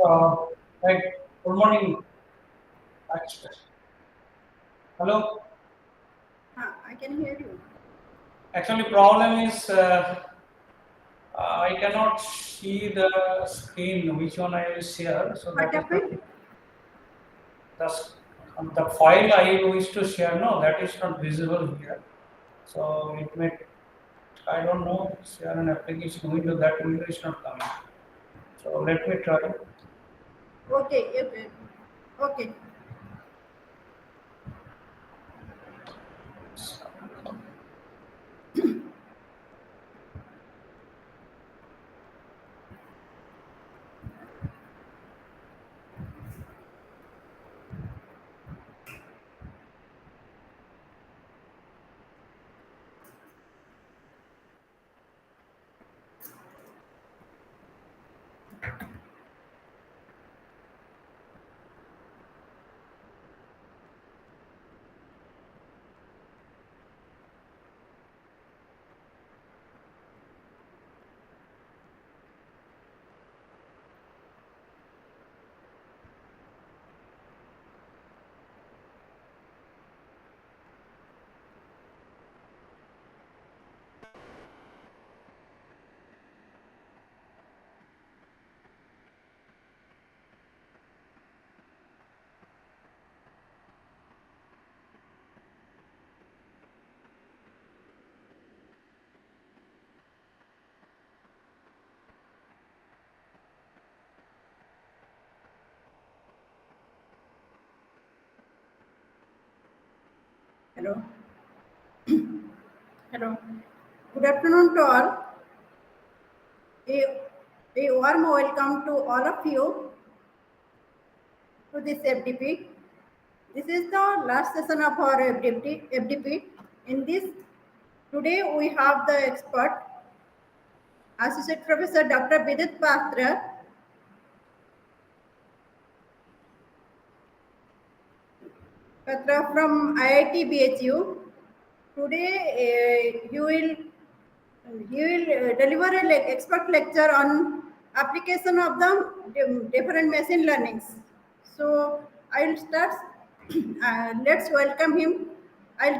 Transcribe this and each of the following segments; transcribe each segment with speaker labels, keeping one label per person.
Speaker 1: Uh, right. Good morning. Actually, hello.
Speaker 2: I can hear you.
Speaker 1: Actually, problem is I cannot see the screen. Which one I will share? So
Speaker 2: What
Speaker 1: that is not
Speaker 2: happened?
Speaker 1: the the file I wish to share. No, that is not visible here. So it may. I don't know. Share an application window. That window is not coming. So let me try.
Speaker 2: Okay, okay. Okay. Hello. Hello. Good afternoon to all. A, a warm welcome to all of you to this FDP. This is the last session of our FDP. In this, today we have the expert, Associate Professor Dr. Vidit Patra from IIT BHU. Today, he will deliver a expert lecture on application of the different machine learnings. So I will start. Let's welcome him. I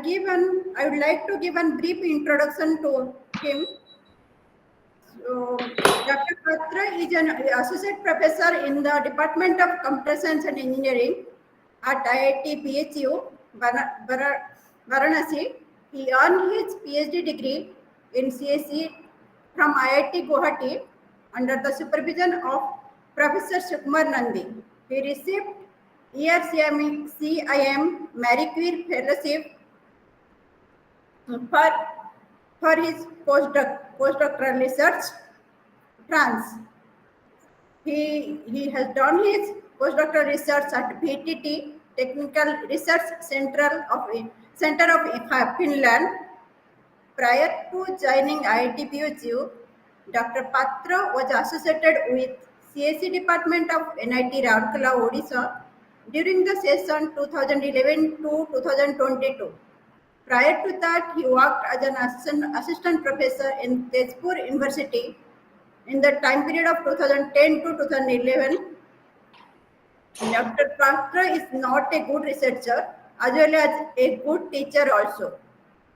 Speaker 2: would like to give a brief introduction to him. So, Dr. Patra is an associate professor in the Department of Computer Science and Engineering at IIT BHU, Varanasi. He earned his PhD degree in CSE from IIT Guwahati under the supervision of Professor Sukumar Nandi. He received ERCIM Marie Curie Fellowship for, for his postdoctoral research France. He has done his postdoctoral research at VTT Technical Research Center of Finland. Prior to joining IIT BUGU, Dr. Patra was associated with CSE Department of NIT Rourkela, Odisha during the session 2011 to 2022. Prior to that, he worked as an assistant professor in Tezpur University in the time period of 2010 to 2011. Dr. Patra is not a good researcher as well as a good teacher also.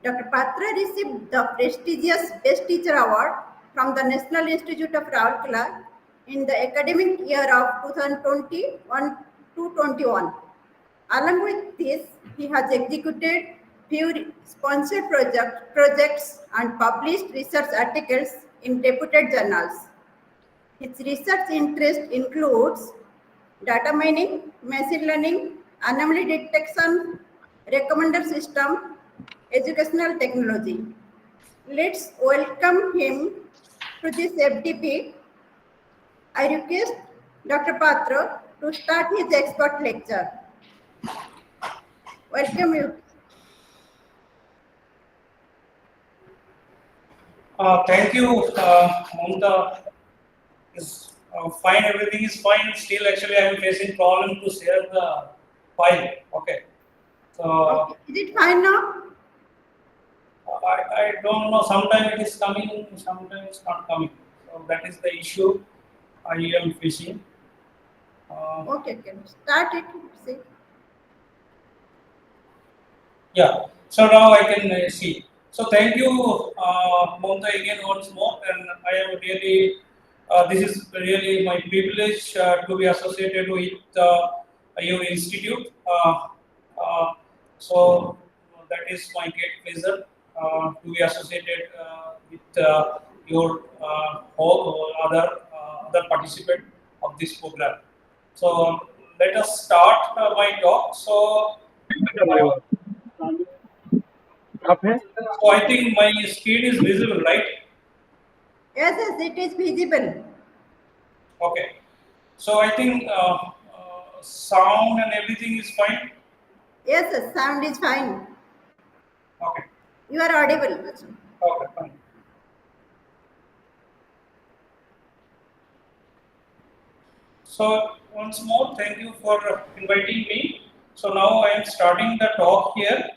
Speaker 2: Dr. Patra received the prestigious Best Teacher Award from the National Institute of Rourkela in the academic year of 2021 to 21. Along with this, he has executed few sponsored projects and published research articles in reputed journals. His research interest includes data mining, machine learning, anomaly detection, recommender system, educational technology. Let's welcome him to this FDP. I request Dr. Patra to start his expert lecture. Welcome you.
Speaker 1: Thank you, Mamta. Is fine. Everything is fine. Still, actually, I am facing problem to share the file. Okay. So
Speaker 2: Okay. Is it fine now?
Speaker 1: I don't know. Sometimes it is coming. Sometimes it's not coming. So that is the issue I am facing.
Speaker 2: Okay, can start it. See.
Speaker 1: Yeah, so now I can see. So thank you, Mamta, again once more, and I am really, this is really my privilege to be associated with your institute. So that is my great pleasure to be associated with your whole other participant of this program. So let us start my talk. Uh, so I think my screen is visible, right?
Speaker 2: Yes, yes, it is visible.
Speaker 1: Okay. So I think sound and everything is fine.
Speaker 2: Yes, yes, sound is fine.
Speaker 1: Okay.
Speaker 2: You are audible also.
Speaker 1: Okay, fine. So once more, thank you for inviting me. So now I am starting the talk here.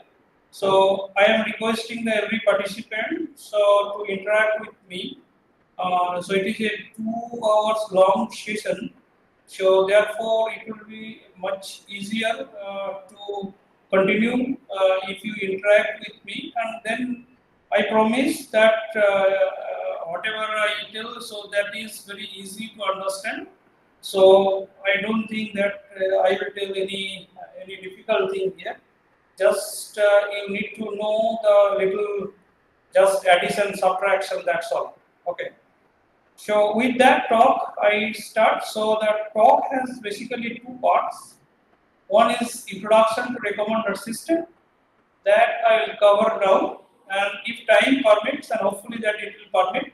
Speaker 1: So I am requesting the every participant to interact with me. So it is a 2 hours long session. So therefore, it will be much easier to continue if you interact with me, and then I promise that whatever I tell, so that is very easy to understand. So I don't think that I will tell any difficult thing here. Just you need to know the little just addition subtraction. That's all. Okay. So with that talk, I start. So the talk has basically two parts. One is introduction to recommender system that I will cover now, and if time permits, and hopefully that it will permit.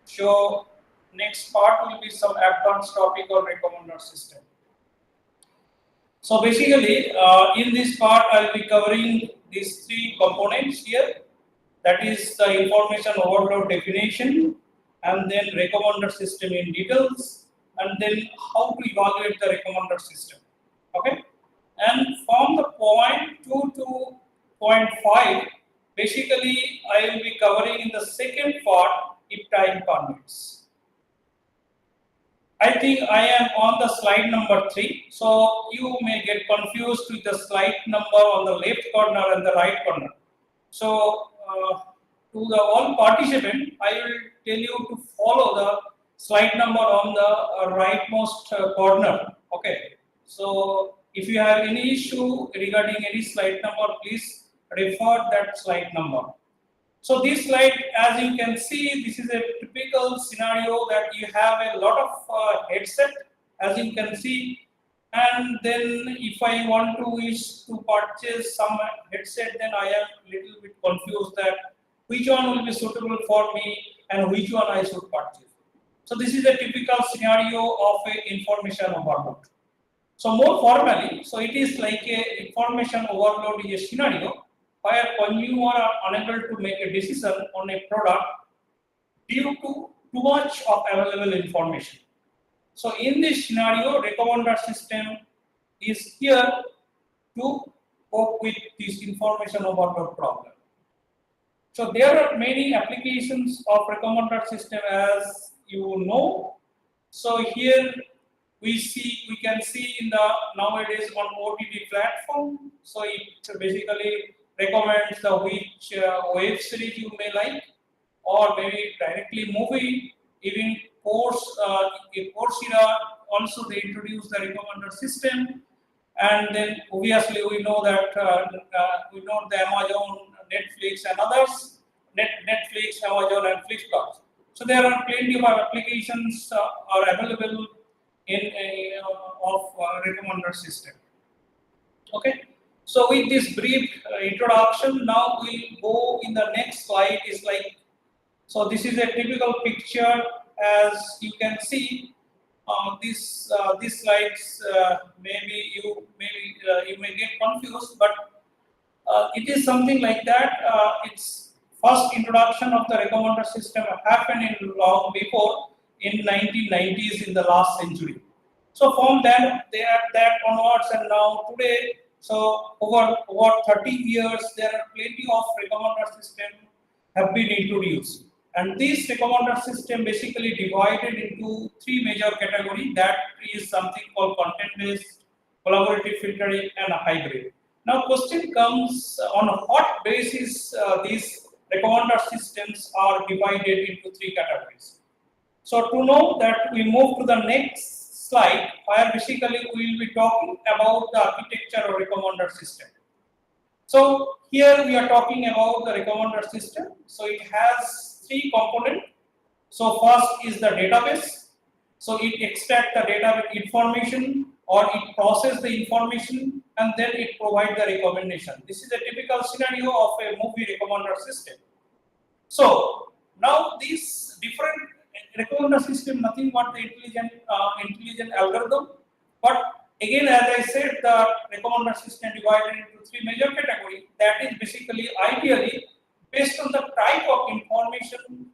Speaker 1: So next part will be some advanced topic on recommender system. So basically, in this part, I will be covering these three components here. That is the information overload definition, and then recommender system in details, and then how to evaluate the recommender system. Okay, and from the point 2 to point 5, basically I will be covering in the second part if time permits. I think I am on the slide number 3, so you may get confused with the slide number on the left corner and the right corner. So, to the all participant, I will tell you to follow the slide number on the rightmost corner. Okay. So, if you have any issue regarding any slide number, please refer that slide number. So this slide, as you can see, this is a typical scenario that you have a lot of headset, as you can see, and then if I want to wish to purchase some headset, then I am little bit confused that which one will be suitable for me and which one I should purchase. So this is a typical scenario of a information overload. So more formally, so it is like a information overload is a scenario where consumer are unable to make a decision on a product due to too much of available information. So in this scenario, recommender system is here to cope with this information overload problem. So there are many applications of recommender system, as you know. So here we can see in the nowadays on OTT platform. So it basically recommends the which web series you may like, or maybe directly movie. Even in Coursera also they introduce the recommender system, and then obviously we know that we know the Amazon, Netflix, and others. Netflix, Amazon, and Flipkart. So there are plenty of applications are available in a recommender system. Okay. So with this brief introduction, now we'll go in the next slide. Is like, so this is a typical picture, as you can see. These slides maybe you may get confused, but it is something like that. Its first introduction of the recommender system happened in long before in 1990s in the last century. So from then that onwards and now today, so over 30 years, there are plenty of recommender system have been introduced. And this recommender system basically divided into three major categories. That is something called content-based, collaborative filtering, and a hybrid. Now, question comes on what basis these recommender systems are divided into three categories. So to know that, we move to the next slide, where basically we will be talking about the architecture of recommender system. So here we are talking about the recommender system. So it has three components. So first is the database. So it extracts the data information, or it processes the information, and then it provides the recommendation. This is a typical scenario of a movie recommender system. So now these different recommender system, nothing but the intelligent algorithm. But again, as I said, the recommender system divided into three major categories. That is basically ideally based on the type of information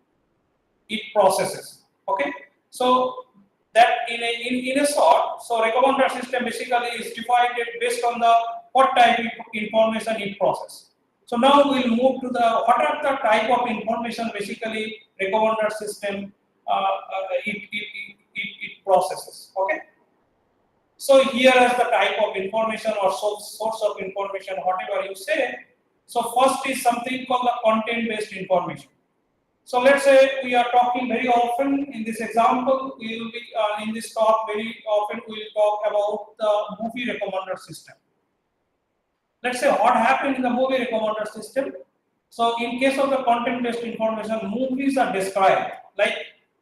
Speaker 1: it processes. Okay, so that in a short, so recommender system basically is divided based on the what type of information it processes. So now we'll move to the what are the type of information basically recommender system it processes. Okay. So here is the type of information or source of information, whatever you say. So first is something called the content-based information. So let's say we are talking very often in this example, we will be in this talk very often we will talk about the movie recommender system. Let's say what happened in the movie recommender system. So in case of the content-based information, movies are described like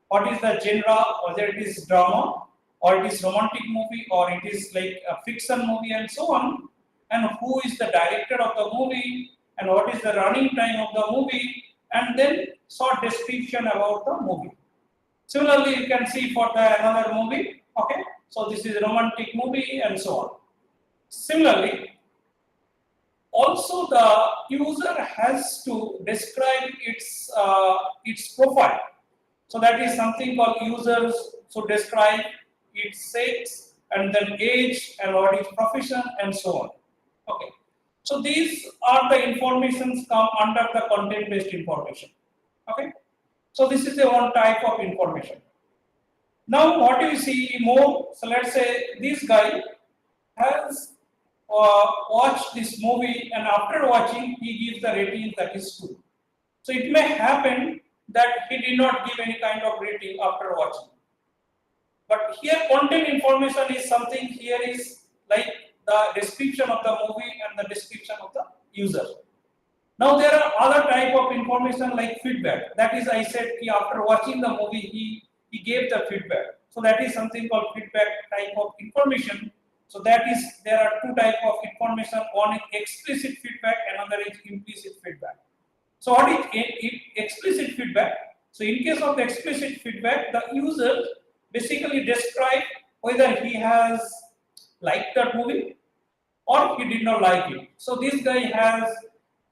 Speaker 1: what is the genre, whether it is drama, or it is romantic movie, or it is like a fiction movie, and so on, and who is the director of the movie, and what is the running time of the movie, and then short description about the movie. Similarly, you can see for the another movie. Okay, so this is a romantic movie, and so on. Similarly, also the user has to describe its profile. So that is something called users. So describe its sex, and then age, and what is profession, and so on. Okay. So these are the informations come under the content-based information. Okay. So this is the one type of information. Now what do you see more? So let's say this guy has watched this movie, and after watching he gives the rating that is 2. So it may happen that he did not give any kind of rating after watching. But here content information is something here is like the description of the movie and the description of the user. Now there are other type of information like feedback. That is, I said after watching the movie he gave the feedback. So that is something called feedback type of information. So that is, there are two type of information. One is explicit feedback, another is implicit feedback. So what is explicit feedback? So in case of the explicit feedback, the user basically describe whether he has liked that movie or he did not like it. So this guy has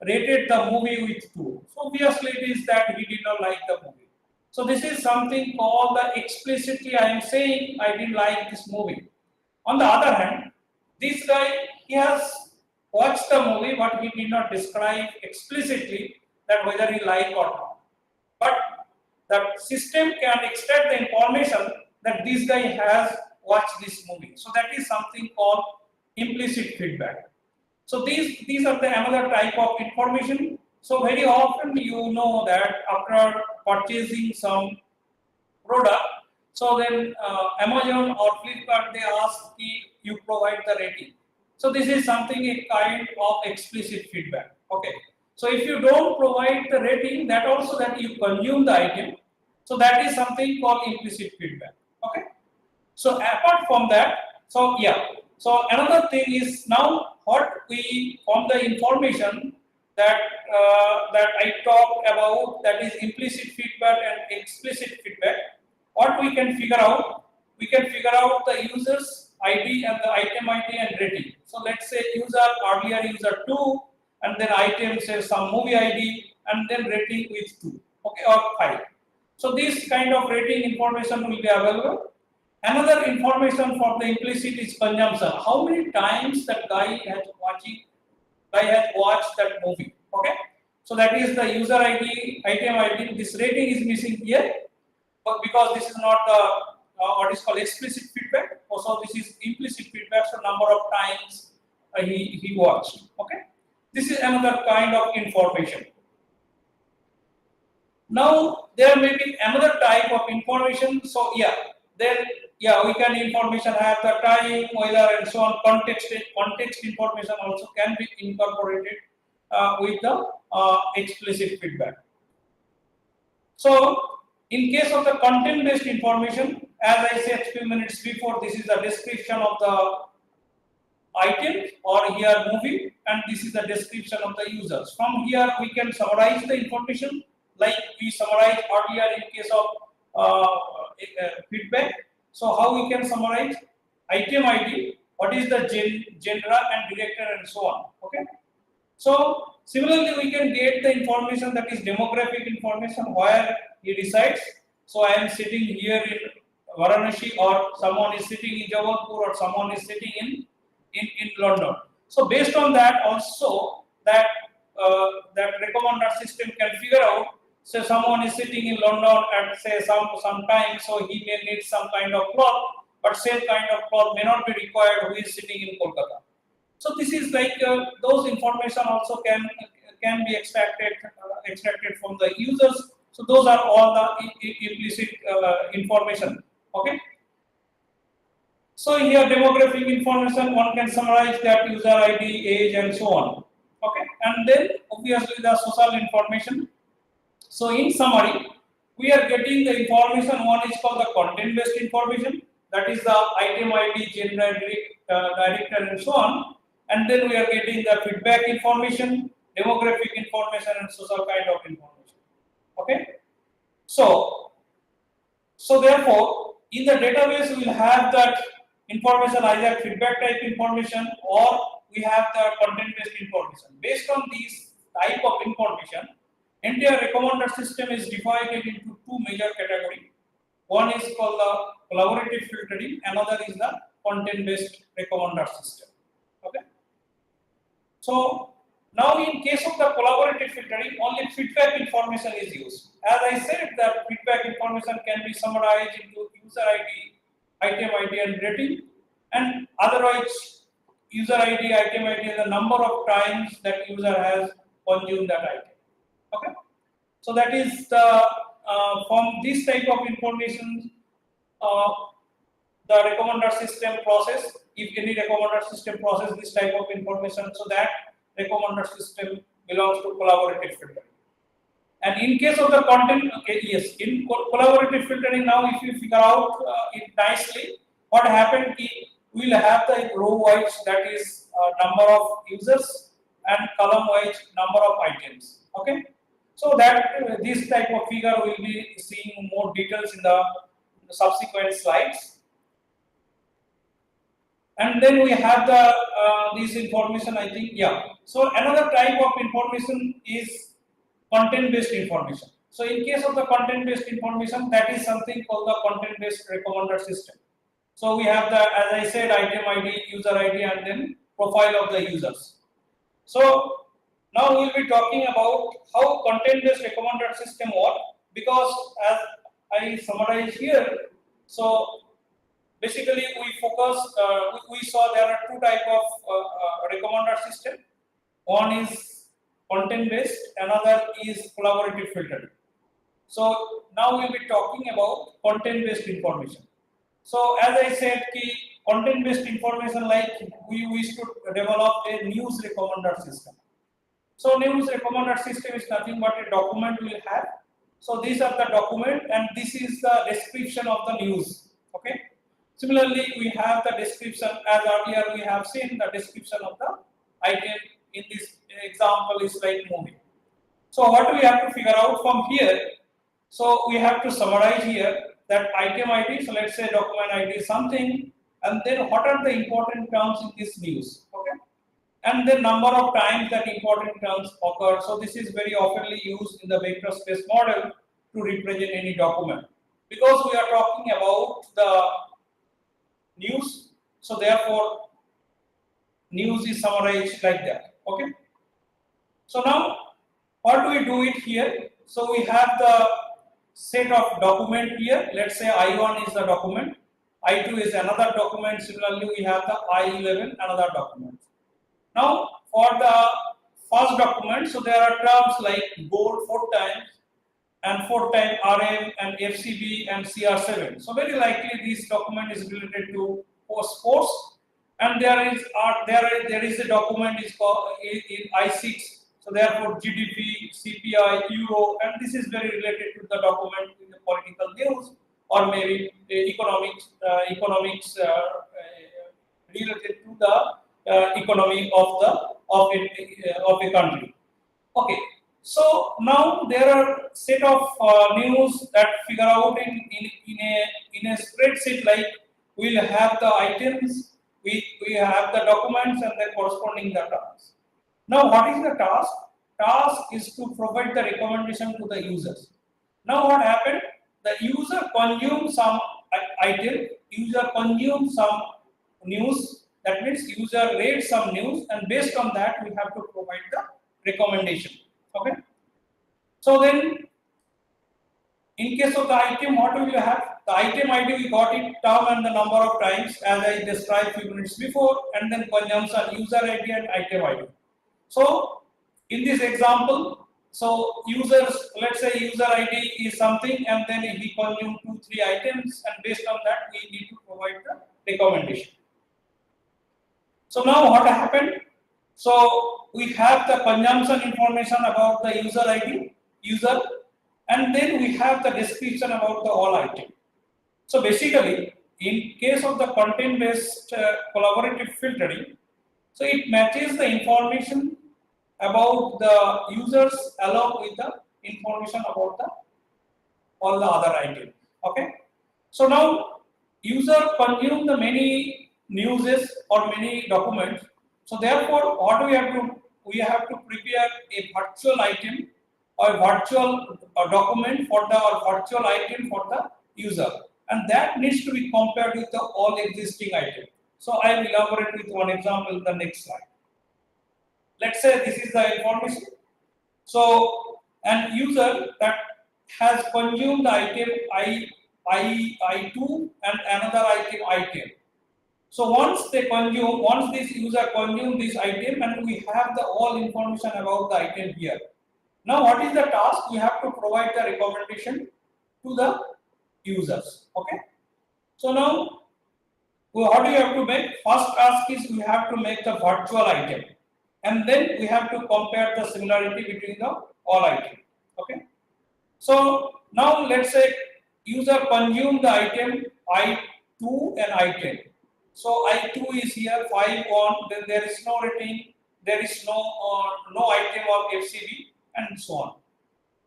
Speaker 1: rated the movie with 2. So obviously it is that he did not like the movie. So this is something called the explicitly I am saying I didn't like this movie. On the other hand, this guy, he has watched the movie but he did not describe explicitly that whether he liked or not. But the system can extract the information that this guy has watched this movie. So that is something called implicit feedback. So these are the another type of information. So very often you know that after purchasing some product, so then Amazon or Flipkart, they ask you provide the rating. So this is something a kind of explicit feedback. Okay. So if you don't provide the rating, that also that you consume the item. So that is something called implicit feedback. Okay. So apart from that, so yeah. So another thing is now what we from the information that that I talked about, that is implicit feedback and explicit feedback. What we can figure out? We can figure out the user's ID and the item ID and rating. So let's say earlier user 2, and then item says some movie ID, and then rating with 2, okay, or 5. So this kind of rating information will be available. Another information for the implicit is consumption. How many times that guy has watched that movie? Okay. So that is the user ID, item ID. This rating is missing here, but because this is not the what is called explicit feedback. Also, this is implicit feedback. So number of times he watched. Okay, this is another kind of information. Now there may be another type of information. So then we can information have the time, weather, and so on. Context information also can be incorporated with the explicit feedback. So in case of the content-based information, as I said few minutes before, this is the description of the item or here movie, and this is the description of the users. From here we can summarize the information like we summarized earlier in case of feedback. So how we can summarize item ID, what is the genre and director and so on. Okay. So similarly we can get the information that is demographic information, where he resides. So I am sitting here in Varanasi, or someone is sitting in Jabalpur, or someone is sitting in London. So based on that also that recommender system can figure out. So someone is sitting in London at say some time, so he may need some kind of cloth, but same kind of cloth may not be required who is sitting in Kolkata. So this is like those information also can be extracted from the users. So those are all the implicit information. Okay. So here demographic information, one can summarize that user ID, age, and so on. Okay, and then obviously the social information. So in summary, we are getting the information. One is called the content-based information, that is the item ID, gender, director, and so on. And then we are getting the feedback information, demographic information, and social kind of information. Okay, so therefore, in the database we will have that information, either feedback type information or we have the content-based information. Based on these type of information, entire recommender system is divided into two major categories. One is called the collaborative filtering, another is the content-based recommender system. Okay. So now in case of the collaborative filtering, only feedback information is used. As I said, the feedback information can be summarized into user ID, item ID, and rating, and otherwise user ID, item ID, and the number of times that user has consumed that item. Okay, so that is the from this type of information the recommender system process. If any recommender system process this type of information, so that recommender system belongs to collaborative filtering. And in case of the content, okay, yes, in collaborative filtering, now if you figure out it nicely, what happened is we will have the row wise, that is number of users, and column wise number of items. Okay, so that this type of figure will be seeing more details in the subsequent slides. And then we have the this information, I think, So another type of information is content-based information. So in case of the content-based information, that is something called the content-based recommender system. So we have the, as I said, item ID, user ID, and then profile of the users. So now we'll be talking about how content-based recommender system works, because as I summarize here, so basically we focus, we saw there are two type of recommender system. One is content-based, another is collaborative filtering. So now we'll be talking about content-based information. So as I said, content-based information, like we wish to develop a news recommender system. So news recommender system is nothing but a document we'll have. So these are the document, and this is the description of the news. Okay. Similarly, we have the description, as earlier we have seen the description of the item. In this example is like movie. So what we have to figure out from here, so we have to summarize here that item ID, so let's say document ID is something, and then what are the important terms in this news, okay? And the number of times that important terms occur. So this is very oftenly used in the vector space model to represent any document, because we are talking about the news, so therefore news is summarized like that. Okay, so now How do we do it here? So we have the set of document here. Let's say I1 is the document, I2 is another document. Similarly, we have the I11 another document. Now, for the first document, so there are terms like gold 4 times and 4 time RM and FCB and CR7. So very likely this document is related to sports, and there is a document is called in I6. So therefore GDP, CPI, Euro, and this is very related to the document in the political news or maybe economics related to the economy of a country. Okay, so now there are set of news that figure out in a spreadsheet, like we'll have the items, we have the documents and the corresponding the tasks. Now what is the task? Task is to provide the recommendation to the users. Now what happened? The user consumes some item, user consumes some news, that means user read some news, and based on that we have to provide the recommendation. Okay. So then in case of the item, what will you have? The item ID, we got it term and the number of times as I described few minutes before, and then consumption user ID and item ID. So in this example, so users, let's say user ID is something, and then he consumed 2-3 items, and based on that we need to provide the recommendation. So now what happened? So we have the consumption information about the user ID, user, and then we have the description about the all item. So basically, in case of the content-based collaborative filtering, so it matches the information about the users along with the information about the all the other items. Okay. So now user consume the many newses or many documents. So therefore, what we have to prepare a virtual item or virtual document for the or virtual item for the user, and that needs to be compared with the all existing item. So I will elaborate with one example in the next slide. Let's say this is the information. So an user that has consumed the item I2 and another item I10. So once this user consume this item, and we have the all information about the item here. Now what is the task? We have to provide the recommendation to the users. Okay. So now what do you have to make? First task is we have to make the virtual item, and then we have to compare the similarity between the all item. Okay. So now let's say user consume the item I2 and I10. So I2 is here 5 then there is no rating, there is no item of FCB, and so on.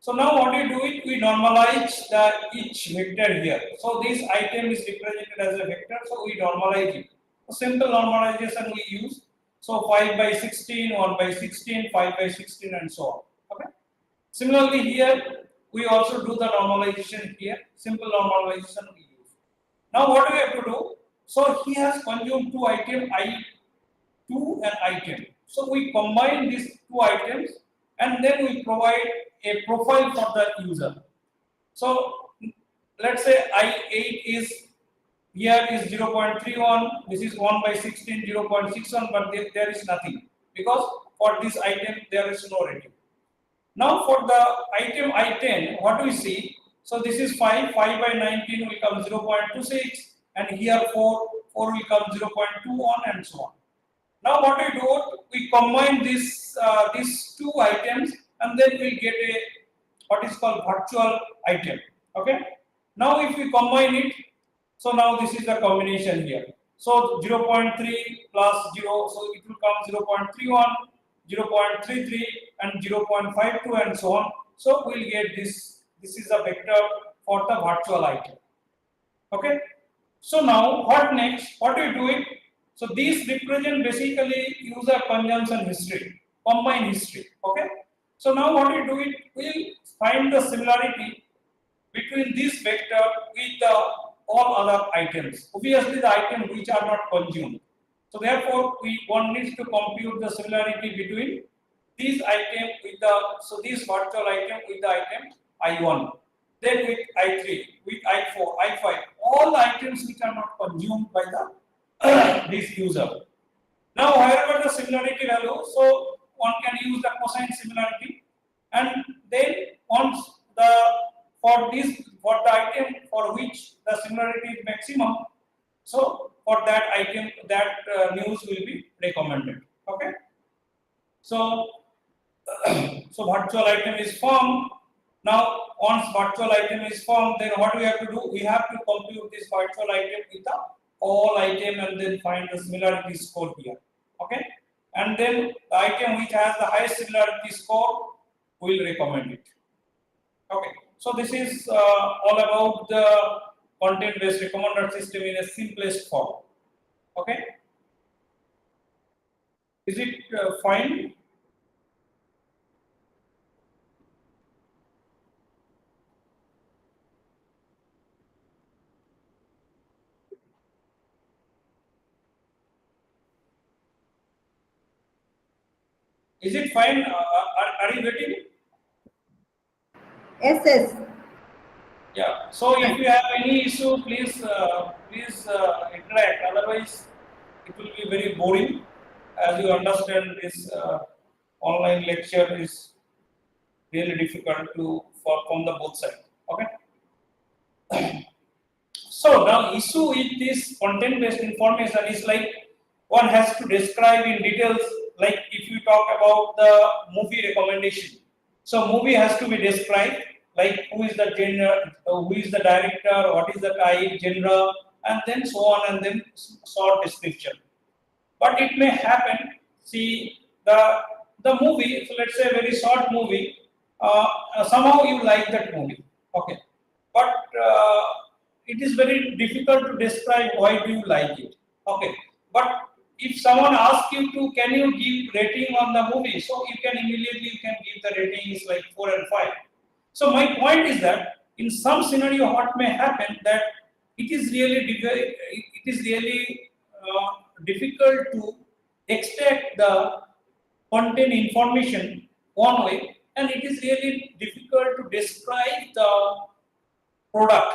Speaker 1: So now what do it? We normalize each vector here. So this item is represented as a vector, so we normalize it. A simple normalization we use. So 5 by 16, 1 by 16, 5 by 16, and so on. Okay. Similarly here, we also do the normalization here. Simple normalization we use. Now what do we have to do? So he has consumed 2 items, I2 and I10. So we combine these 2 items, and then we provide a profile for the user. So let's say I8 is here is 0.31, this is 1 by 16, 0.61, but there is nothing, because for this item there is no rating. Now for the item I10, what do we see? So this is 5 by 19 will come 0.26, and here 4 will come 0.21, and so on. Now what we do, we combine these 2 items, and then we get a what is called virtual item. Okay. Now if we combine it, so now this is the combination here. So 0.3 plus 0, so it will come 0.31, 0.33, and 0.52, and so on. So we'll get this. This is a vector for the virtual item. Okay. So now what next? What do you do it? So these represent basically user consumption history, combined history. Okay. So now what we do it? We'll find the similarity between this vector with the all other items. Obviously, the items which are not consumed. So therefore, one needs to compute the similarity between this item with the, so this virtual item with the item I1, then with I3, with I4, I5, all the items which are not consumed by the this user. Now, wherever the similarity value, so one can use the cosine similarity, and then once the for the item for which the similarity is maximum, so for that item that news will be recommended. Okay. So so virtual item is formed. Now, once virtual item is formed, then what we have to do? We have to compute this virtual item with the all item and then find the similarity score here. Okay, and then the item which has the highest similarity score will recommend it. Okay, so this is all about the content-based recommender system in a simplest form. Okay, is it fine? Is it fine? Are you getting it?
Speaker 2: Yes, yes.
Speaker 1: Yeah. So if you have any issue, please interact. Otherwise, it will be very boring. As you understand, this online lecture is really difficult from the both sides. Okay. So now issue with this content-based information is like one has to describe in details. Like if you talk about the movie recommendation, so movie has to be described, like who is the genre, who is the director, what is the type, genre, and then so on, and then short description. But it may happen, see the movie, so let's say a very short movie, somehow you like that movie, okay, but it is very difficult to describe why do you like it, okay, but if someone asks you to, can you give rating on the movie, so you can immediately you can give the ratings like 4 and 5. So my point is that in some scenario, what may happen that it is really difficult to extract the content information one way, and it is really difficult to describe the product.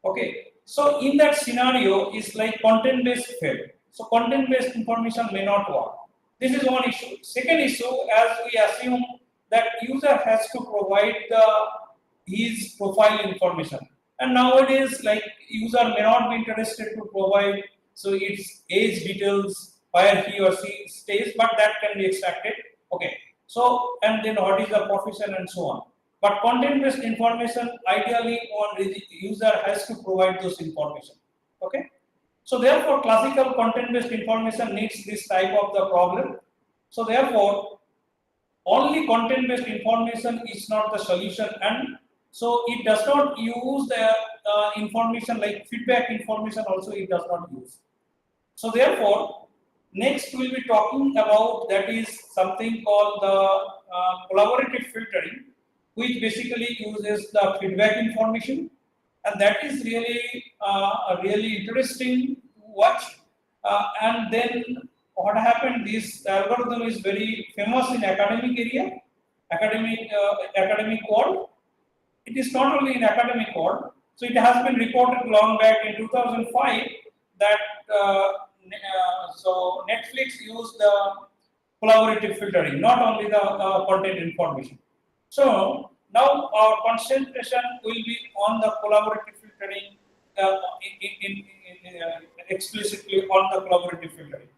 Speaker 1: Okay, so in that scenario, is like content-based fail. So content-based information may not work. This is one issue. Second issue, as we assume that user has to provide his profile information, and nowadays, like user may not be interested to provide so its age details, where he or she stays, but that can be extracted. Okay, so and then what is the profession and so on. But content-based information, ideally, one user has to provide those information. Okay. So therefore, classical content-based information needs this type of the problem. So therefore, only content-based information is not the solution, and so it does not use the information like feedback information. Also, it does not use. So therefore, next we'll be talking about that is something called the collaborative filtering, which basically uses the feedback information, and that is really interesting to watch. And then what happened? This algorithm is very famous in academic area, academic world. It is not only in academic world. So it has been reported long back in 2005 that so Netflix used the collaborative filtering, not only the content information. So now our concentration will be on the collaborative filtering, explicitly on the collaborative filtering.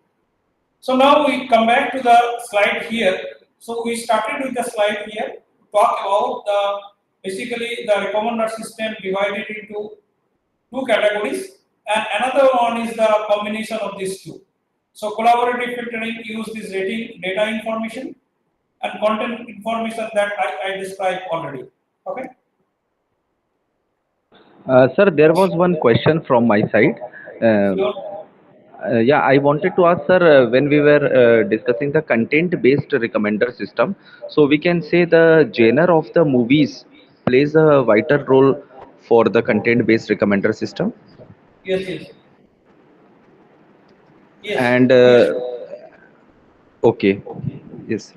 Speaker 1: So now we come back to the slide here. So we started with the slide here to talk about basically the recommender system divided into two categories, and another one is the combination of these two. So collaborative filtering use this rating data information and content information that I described already. Okay.
Speaker 3: Sir, there was one question from my side. Uh,
Speaker 1: Sure.
Speaker 3: yeah, I wanted to ask, sir, when we were discussing the content-based recommender system, so we can say the genre of the movies plays a vital role for the content-based recommender system.
Speaker 1: Yes. Yes. Yes.
Speaker 3: And
Speaker 1: Yes.
Speaker 3: okay, yes.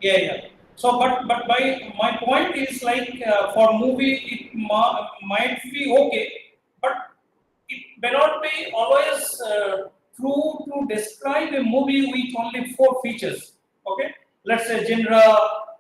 Speaker 1: Yeah, yeah. So, but my point is like for movie it might be okay, but it may not be always true to describe a movie with only four features. Okay, let's say genre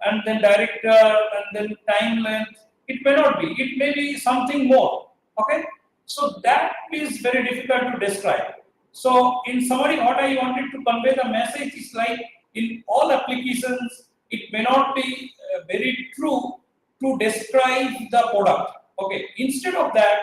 Speaker 1: and then director and then time length. It may not be. It may be something more. Okay, so that is very difficult to describe. So, in summary, what I wanted to convey the message is like in all applications, it may not be very true to describe the product. Okay, instead of that,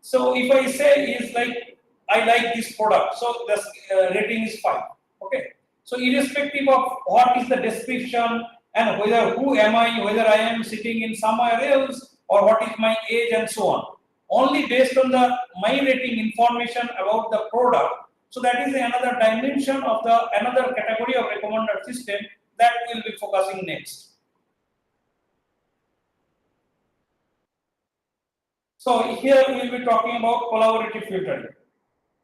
Speaker 1: so if I say is like I like this product, so the rating is 5. Okay, so irrespective of what is the description and whether who am I, whether I am sitting in somewhere else or what is my age and so on, only based on the my rating information about the product. So that is another dimension of the another category of recommender system that we'll be focusing next. So here we will be talking about collaborative filtering.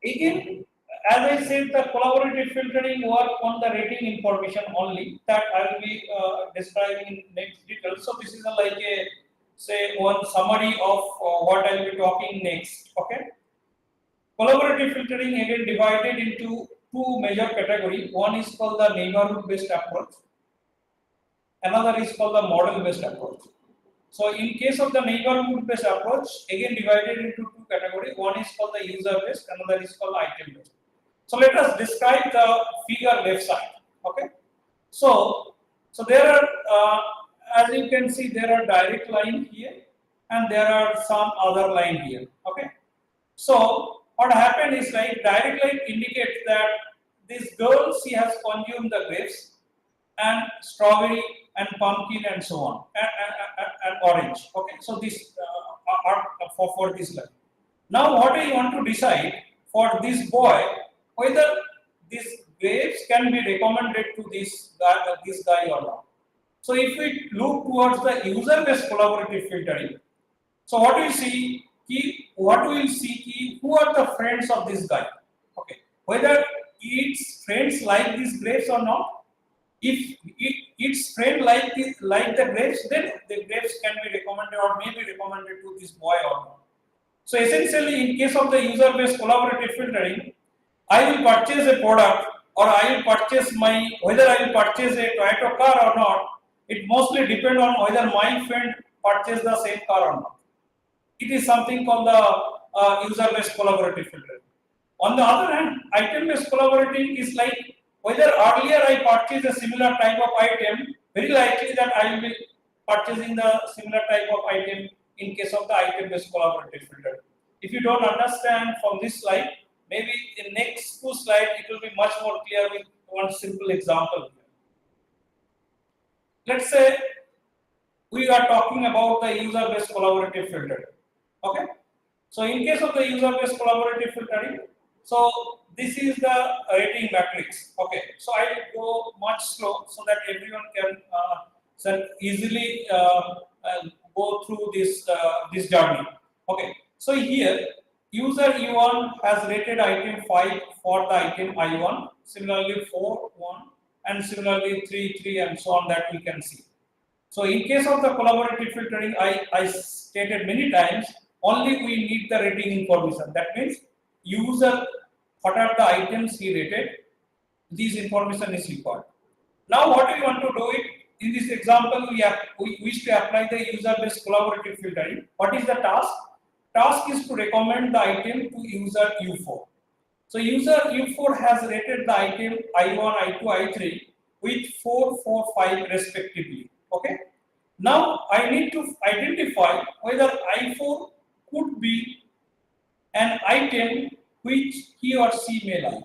Speaker 1: Again, as I said, the collaborative filtering work on the rating information only that I will be describing in next detail. So this is like a say one summary of what I will be talking next. Okay. Collaborative filtering again divided into two major categories. One is called the neighborhood based approach. Another is called the model based approach. So in case of the neighborhood based approach, again divided into two categories. One is called the user based, another is called item based. So let us describe the figure left side. Okay. So there are, as you can see, there are direct line here, and there are some other line here. Okay. So what happened is like direct line indicates that this girl she has consumed the grapes and strawberry and pumpkin and so on and orange. Okay, so this are for this line. Now what I want to decide for this boy whether these grapes can be recommended to this guy or not. So if we look towards the user-based collaborative filtering, so what we see, what we will see, who are the friends of this guy? Okay, whether its friends like these grapes or not. If its friend like the grapes, then the grapes can be recommended or may be recommended to this boy or not. So essentially, in case of the user-based collaborative filtering, I will purchase a product or I will purchase whether I will purchase a Toyota car or not. It mostly depends on whether my friend purchase the same car or not. It is something called the user-based collaborative filtering. On the other hand, item-based collaborating is like whether earlier I purchased a similar type of item, very likely that I will be purchasing the similar type of item in case of the item-based collaborative filter. If you don't understand from this slide, maybe in next two slides it will be much more clear with one simple example. Let's say we are talking about the user-based collaborative filter. Okay. So in case of the user-based collaborative filtering, so this is the rating matrix. Okay. So I will go much slow so that everyone can easily go through this journey. Okay. So here user E1 has rated item 5 for the item I1, similarly 4, 1, and similarly 3, 3, and so on that we can see. So in case of the collaborative filtering, I stated many times, only we need the rating information. That means user, what are the items he rated, this information is required. Now what we want to do it, in this example, we wish to apply the user-based collaborative filtering. What is the task? Task is to recommend the item to user U4. So user U4 has rated the item I1, I2, I3 with 4, 4, 5 respectively. Okay. Now I need to identify whether I4 could be an item which he or she may like.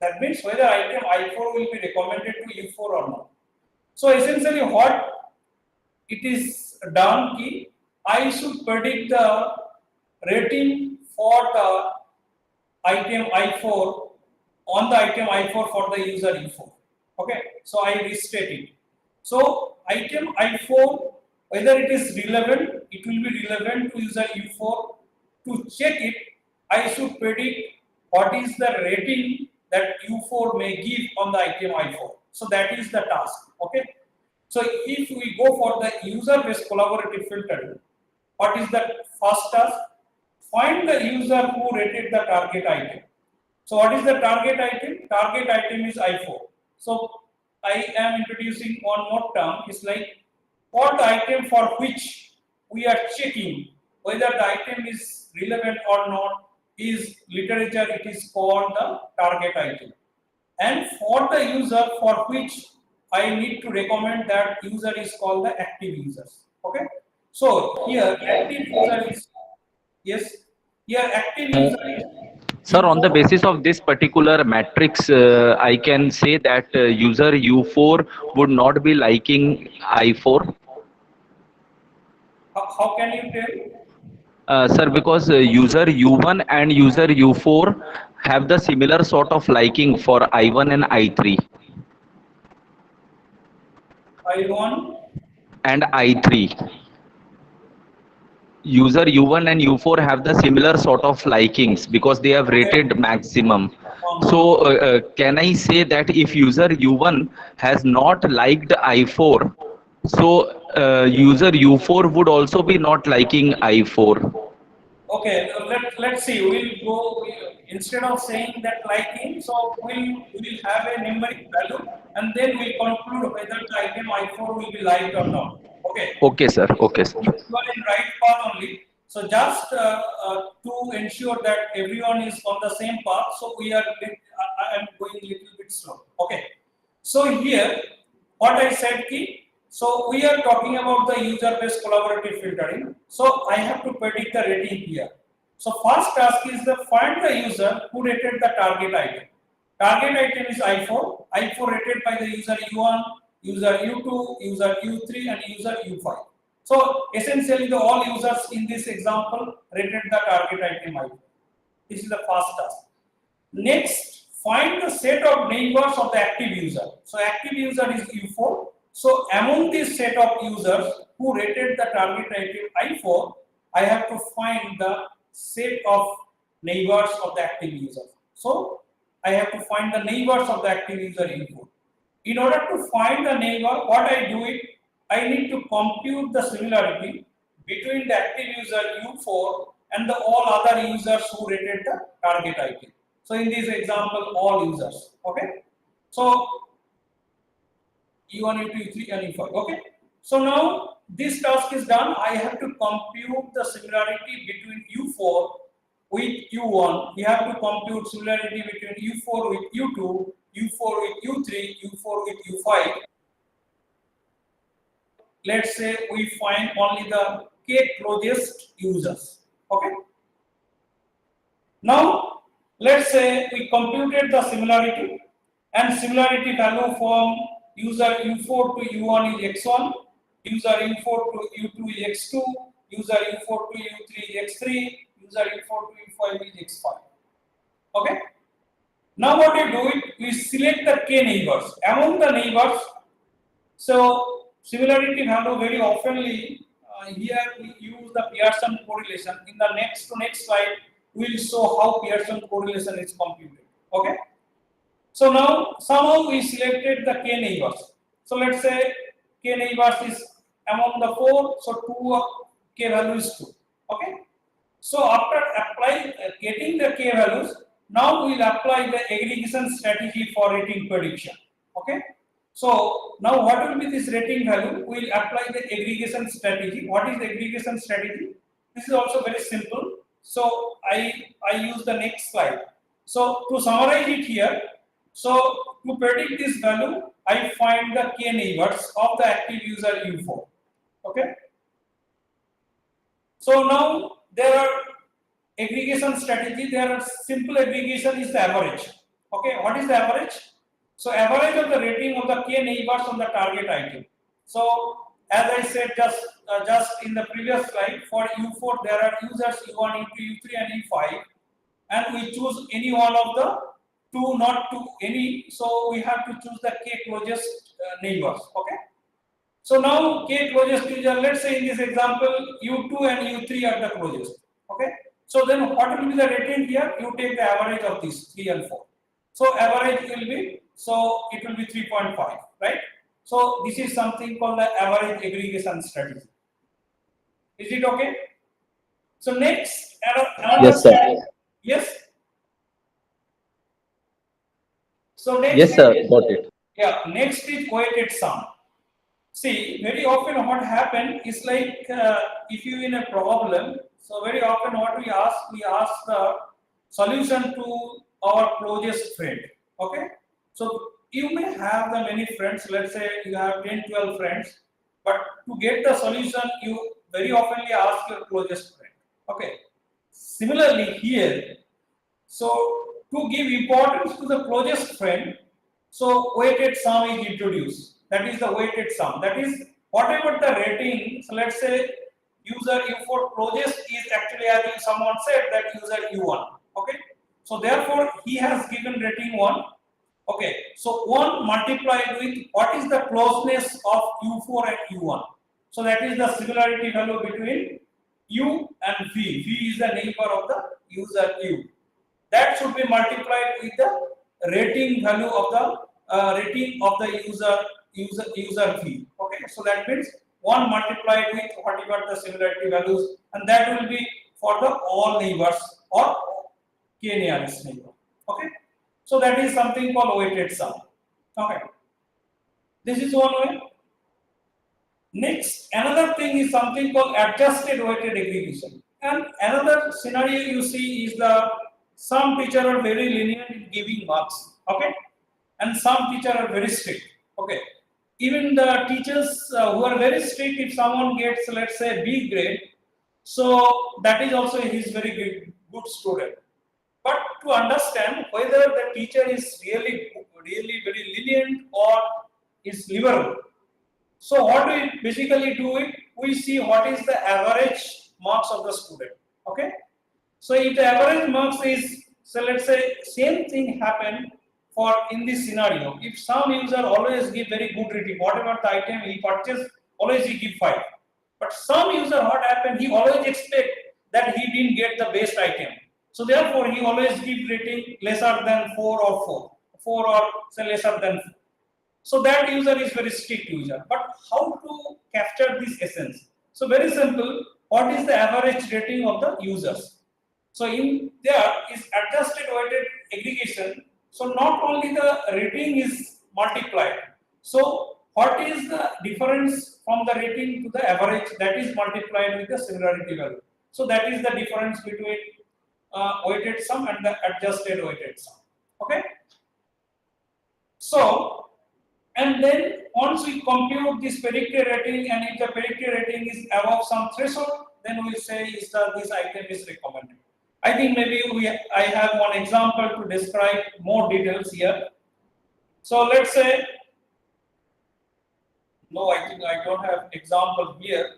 Speaker 1: That means whether item I4 will be recommended to U4 or not. So essentially what it is done key, I should predict the rating for the item I4 on the item I4 for the user E4. Okay, so I restate it. So item I4, whether it is relevant, it will be relevant to user U4. To check it, I should predict what is the rating that U4 may give on the item I4. So that is the task. Okay. So if we go for the user-based collaborative filtering, what is the first task? Find the user who rated the target item. So what is the target item? Target item is I4. So I am introducing one more term. It's like what item for which we are checking whether the item is relevant or not is literature. It is called the target item. And for the user for which I need to recommend that user is called the active users. Okay. So here active user is yes. Here active user is
Speaker 3: Sir, on the
Speaker 1: U4.
Speaker 3: basis of this particular matrix, I can say that user U4 would not be liking I4.
Speaker 1: How can you tell?
Speaker 3: Sir, because user U1 and user U4 have the similar sort of liking for I1 and I3
Speaker 1: I1.
Speaker 3: and I3. User U1 and U4 have the similar sort of likings because they have
Speaker 1: Okay.
Speaker 3: rated maximum.
Speaker 1: Uh-huh.
Speaker 3: So, can I say that if user U1 has not liked I4, so user U4 would also be not liking I4?
Speaker 1: Okay, let's see. We'll go instead of saying that liking, so we'll have a numeric value and then we'll conclude whether the item I4 will be liked or not. Okay.
Speaker 3: Okay, sir. Okay, sir.
Speaker 1: You are in right path only. So just to ensure that everyone is on the same path, so I am going a little bit slow. Okay. So here, what I said key. So we are talking about the user-based collaborative filtering. So I have to predict the rating here. So first task is the find the user who rated the target item. Target item is I4. I4 rated by the user U1, user U2, user U3, and user U5. So essentially, the all users in this example rated the target item I4. This is the first task. Next, find the set of neighbors of the active user. So active user is U4. So among this set of users who rated the target item I4, I have to find the set of neighbors of the active user. So I have to find the neighbors of the active user U4. In order to find the neighbor, what I do it, I need to compute the similarity between the active user U4 and the all other users who rated the target item. So in this example, all users. Okay. So U1, U2, U3, and U5. Okay. So now this task is done. I have to compute the similarity between U4 with U1. We have to compute similarity between U4 with U2, U4 with U3, U4 with U5. Let's say we find only the k closest users. Okay. Now let's say we computed the similarity and similarity value from user U4 to U1 is x1, user U4 to U2 is x2, user U4 to U3 is x3, user U4 to U5 is x5. Okay. Now what we do it, we select the k neighbors. Among the neighbors, so similarity value very oftenly here we use the Pearson correlation. In the next slide, we will show how Pearson correlation is computed. Okay. So now somehow we selected the k neighbors. So let's say k neighbors is among the 4. So 2 k value is 2. Okay. So after getting the k values, now we will apply the aggregation strategy for rating prediction. Okay. So now what will be this rating value? We will apply the aggregation strategy. What is the aggregation strategy? This is also very simple. So I use the next slide. So to summarize it here, so to predict this value, I find the k neighbors of the active user U4. Okay. So now there are aggregation strategy. There are simple aggregation is the average. Okay. What is the average? So average of the rating of the k neighbors on the target item. So as I said just in the previous slide, for U4 there are users U1, U2, U3, and U5, and we choose any one of the two, not to any. So we have to choose the k closest neighbors. Okay. So now k closest user. Let's say in this example, U2 and U3 are the closest. Okay. So then what will be the rating here? You take the average of these 3 and 4. So average will be, so it will be 3.5, right? So this is something called the average aggregation strategy. Is it okay? So next, another
Speaker 3: Yes, sir.
Speaker 1: strategy. Yes. So next,
Speaker 3: Yes, sir. Got it.
Speaker 1: yeah, next is weighted sum. See, very often what happen is like if you in a problem, so very often what we ask the solution to our closest friend. Okay, so you may have the many friends. Let's say you have 10, 12 friends, but to get the solution, you very oftenly ask your closest friend. Okay. Similarly here, so to give importance to the closest friend, so weighted sum is introduced. That is the weighted sum. That is whatever the rating. So let's say user U4 closest is actually, as someone said, that user U1. Okay. So therefore he has given rating 1. Okay. So 1 multiplied with what is the closeness of U4 and U1. So that is the similarity value between U and V. V is the neighbor of the user U. That should be multiplied with the rating value of the rating of the user fee. Okay, so that means 1 multiplied with whatever the similarity values, and that will be for the all neighbors or k nearest neighbor. Okay, so that is something called weighted sum. Okay, this is one way. Next, another thing is something called adjusted weighted aggregation. And another scenario you see is the some teacher are very lenient in giving marks, okay, and some teacher are very strict, okay. Even the teachers who are very strict, if someone gets, let's say, B grade, so that is also his very good student. But to understand whether the teacher is really very lenient or is liberal, so what we basically do it, we see what is the average marks of the student. Okay. So if the average marks is, so let's say same thing happen for in this scenario. If some user always give very good rating, whatever the item he purchased, always he give 5. But some user what happened, he always expect that he didn't get the best item. So therefore he always give rating lesser than 4 or 4 or say lesser than 4. So that user is very strict user. But how to capture this essence? So very simple. What is the average rating of the users? So in there is adjusted weighted aggregation. So not only the rating is multiplied. So what is the difference from the rating to the average? That is multiplied with the similarity value. So that is the difference between weighted sum and the adjusted weighted sum. Okay. So, and then once we compute this predicted rating, and if the predicted rating is above some threshold, then we say is that this item is recommended. I think maybe I have one example to describe more details here. So let's say, no, I think I don't have example here.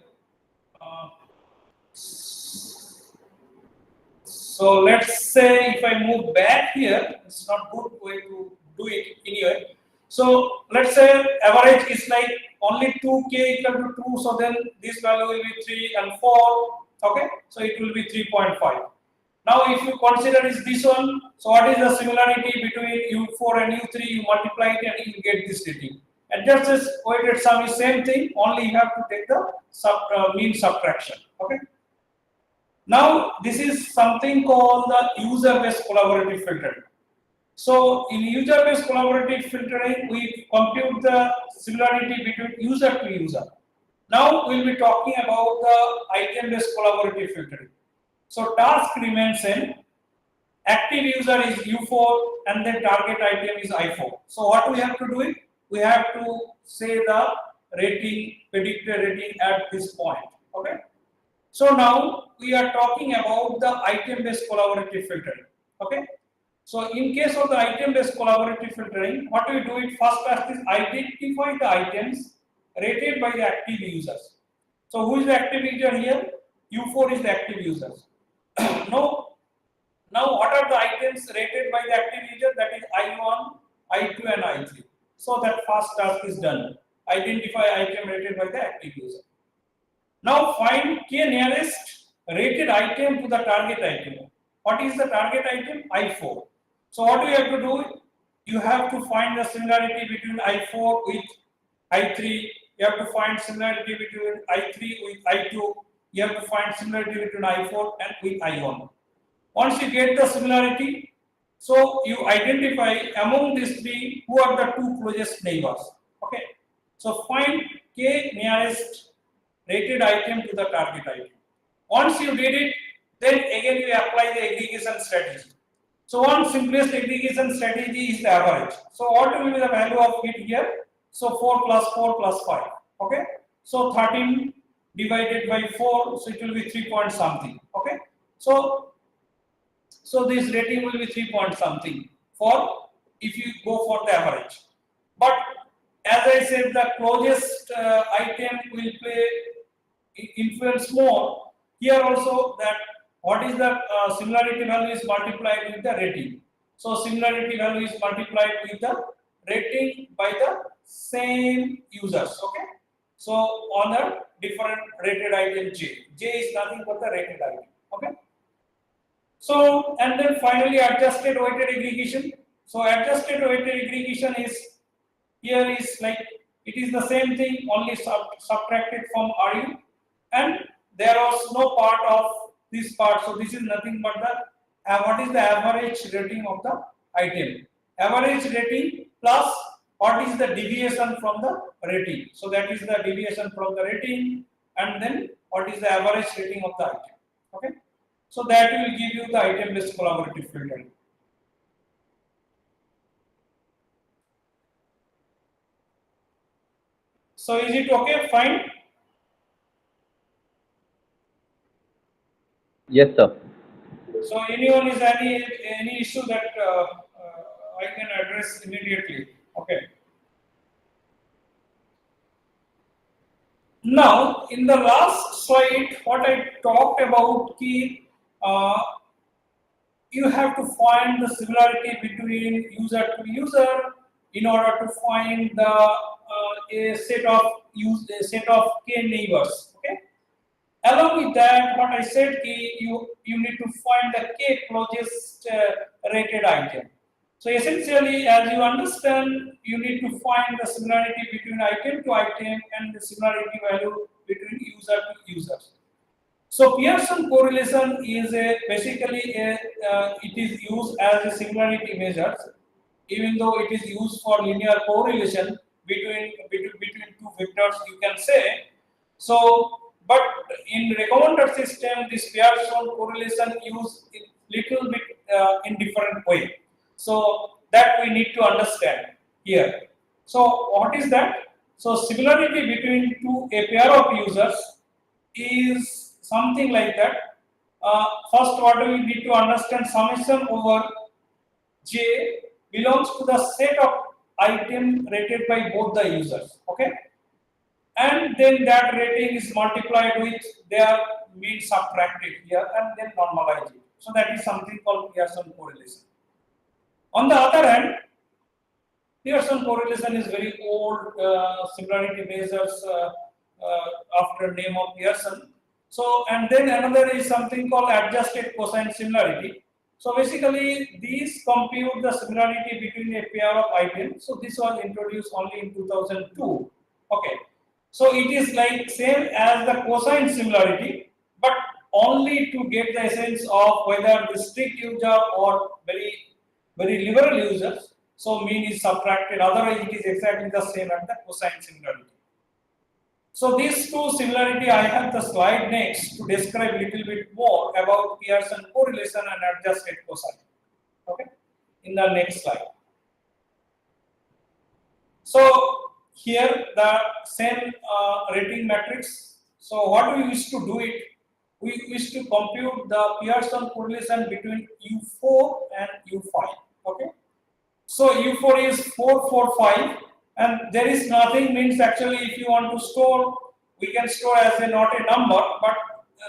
Speaker 1: So let's say if I move back here, it's not good way to do it anyway. So let's say average is like only 2k equal to 2, so then this value will be 3 and 4. Okay, so it will be 3.5. Now if you consider is this one, so what is the similarity between U4 and U3? You multiply it and you get this rating. And just as weighted sum is same thing, only you have to take the mean subtraction. Okay. Now this is something called the user-based collaborative filtering. So in user-based collaborative filtering, we compute the similarity between user to user. Now we'll be talking about the item-based collaborative filtering. So task remains same. Active user is U4 and then target item is I4. So what we have to do it? We have to say the rating, predicted rating at this point. Okay. So now we are talking about the item-based collaborative filtering. Okay. So in case of the item-based collaborative filtering, what we do it first task is identify the items rated by the active users. So who is the active user here? U4 is the active users. now what are the items rated by the active user? That is I1, I2 and I3. So that first task is done. Identify item rated by the active user. Now find k nearest rated item to the target item. What is the target item? I4. So what do you have to do? You have to find the similarity between I4 with I3, you have to find similarity between I3 with I2, you have to find similarity between I4 and with I1. Once you get the similarity, so you identify among these three who are the two closest neighbors. Okay. So find k nearest rated item to the target item. Once you did it, then again you apply the aggregation strategy. So one simplest aggregation strategy is the average. So what will be the value of it here? So 4 plus 4 plus 5. Okay. So 13 divided by 4, so it will be 3 point something. Okay. So this rating will be 3 point something for if you go for the average. But as I said, the closest item will play influence more. Here also that what is the similarity value is multiplied with the rating. So similarity value is multiplied with the rating by the same users. Okay. So on a different rated item J. J is nothing but the rated item. Okay. So, and then finally adjusted weighted aggregation. So adjusted weighted aggregation is here is like it is the same thing, only subtracted from RU, and there was no part of this part. So this is nothing but the what is the average rating of the item. Average rating plus what is the deviation from the rating. So that is the deviation from the rating, and then what is the average rating of the item. Okay. So that will give you the item-based collaborative filtering. So is it okay? Fine.
Speaker 3: Yes, sir.
Speaker 1: So anyone is any issue that I can address immediately? Okay. Now in the last slide, what I talked about key. You have to find the similarity between user to user in order to find the a set of k neighbors. Okay. Along with that, what I said you need to find the k closest rated item. So essentially, as you understand, you need to find the similarity between item to item and the similarity value between user to user. So Pearson correlation is it is used as a similarity measure, even though it is used for linear correlation between two vectors, you can say. So, but in recommender system, this Pearson correlation used little bit in different way. So that we need to understand here. So what is that? So similarity between a pair of users is something like that. First, what we need to understand, summation over J belongs to the set of item rated by both the users. Okay, and then that rating is multiplied with their mean subtracted here and then normalized it. So that is something called Pearson correlation. On the other hand, Pearson correlation is very old similarity measures after name of Pearson. So, and then another is something called adjusted cosine similarity. So basically, these compute the similarity between a pair of items. So this was introduced only in 2002. Okay. So it is like same as the cosine similarity, but only to get the essence of whether the strict user or very liberal users. So mean is subtracted. Otherwise, it is exactly the same as the cosine similarity. So these two similarity, I have the slide next to describe a little bit more about Pearson correlation and adjusted cosine. Okay, in the next slide. So here the same rating matrix. So what we used to do it, we used to compute the Pearson correlation between U4 and U5. Okay. So U4 is 445, and there is nothing means actually if you want to store, we can store as a not a number, but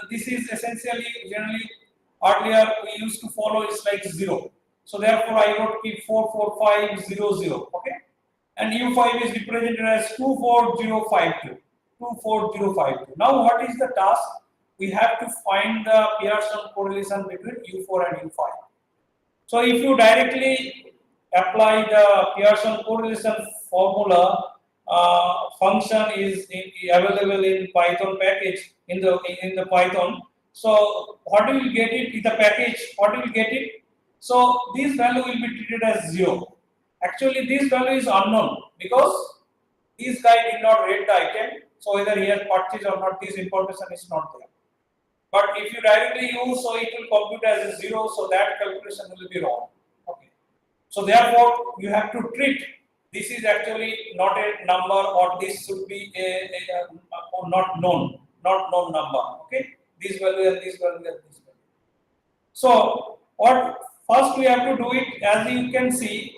Speaker 1: this is essentially generally earlier we used to follow is like 0. So therefore I wrote keep 44500. Okay, and U5 is represented as 24052. 24052. Now what is the task? We have to find the Pearson correlation between U4 and U5. So if you directly apply the Pearson correlation formula function is available in Python package in the Python. So what you will get it in the package? What you will get it? So this value will be treated as 0. Actually, this value is unknown because this guy did not rate the item. So whether he has purchased or not, this information is not there. But if you directly use, so it will compute as a 0. So that calculation will be wrong. Okay. So therefore, you have to treat this is actually not a number, or this should be or not known number. Okay, this value and this value and this value. So what first we have to do it, as you can see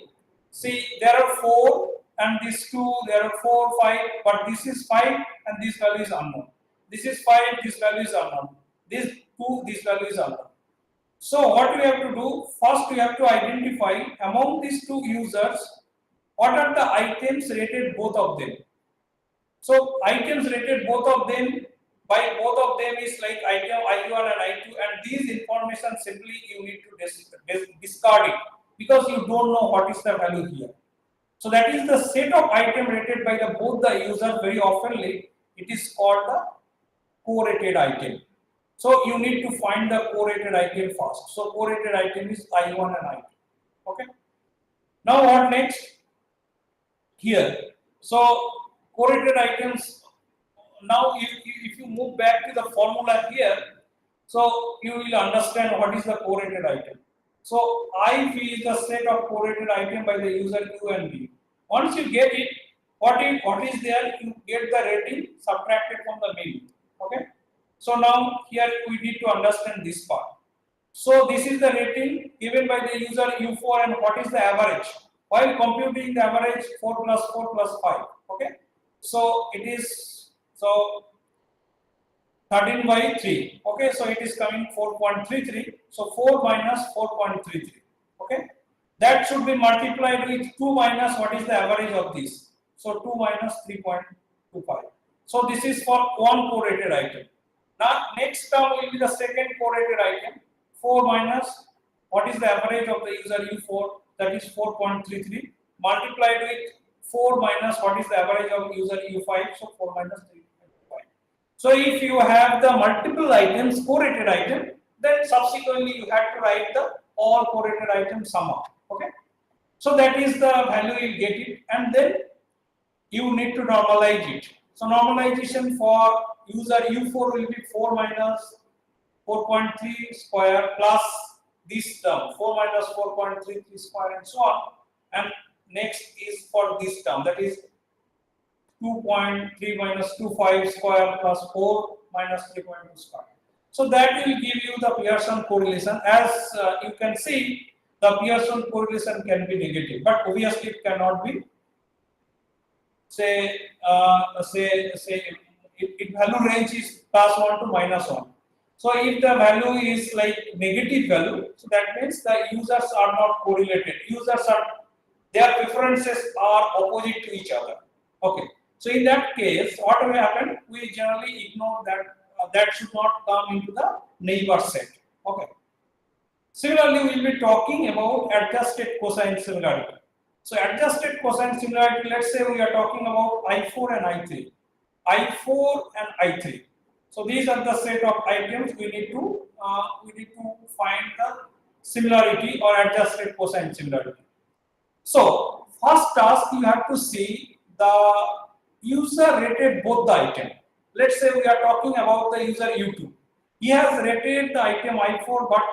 Speaker 1: there are 4 and these 2, there are 4, 5, but this is 5 and this value is unknown. This is 5, this value is unknown. This 2, this value is unknown. So what we have to do, first we have to identify among these 2 users, what are the items rated both of them. So items rated both of them, by both of them is like item I1 and I2, and these information simply you need to discard it because you don't know what is the value here. So that is the set of item rated by both the users. Very oftenly it is called the co-rated item. So you need to find the co-rated item first. So co-rated item is I1 and I2. Okay. Now what next? Here. So correlated items. Now if you move back to the formula here, so you will understand what is the correlated item. So I is the set of correlated item by the user U and V. Once you get it, what is there, you get the rating subtracted from the mean. Okay. So now here we need to understand this part. So this is the rating given by the user U4, and what is the average? While computing the average, 4 plus 4 plus 5. Okay. So it is 13 by 3. Okay. So it is coming 4.33. So 4 minus 4.33. Okay. That should be multiplied with 2 minus what is the average of this. So 2 minus 3.25. So this is for one correlated item. Now next term will be the second correlated item. 4 minus what is the average of the user U4, that is 4.33, multiplied with 4 minus what is the average of user U5, so 4 minus 3.5. So if you have the multiple items, correlated item, then subsequently you have to write the all correlated items sum up. Okay. So that is the value you get it, and then you need to normalize it. So normalization for user U4 will be 4 minus 4.3 square plus this term, 4 minus 4.33 square, and so on. And next is for this term, that is 2.3 minus 25 square plus 4 minus 3.2 square. So that will give you the Pearson correlation. As you can see, the Pearson correlation can be negative, but obviously it cannot be. Say if value range is +1 to -1. So if the value is like negative value, so that means the users are not correlated. Their preferences are opposite to each other. Okay. So in that case, what will happen? We generally ignore that. That should not come into the neighbor set. Okay. Similarly, we will be talking about adjusted cosine similarity. So adjusted cosine similarity, let's say we are talking about I4 and I3. I4 and I3. So these are the set of items we need to find the similarity or adjusted cosine similarity. So first task, you have to see the user rated both the item. Let's say we are talking about the user U2. He has rated the item I4, but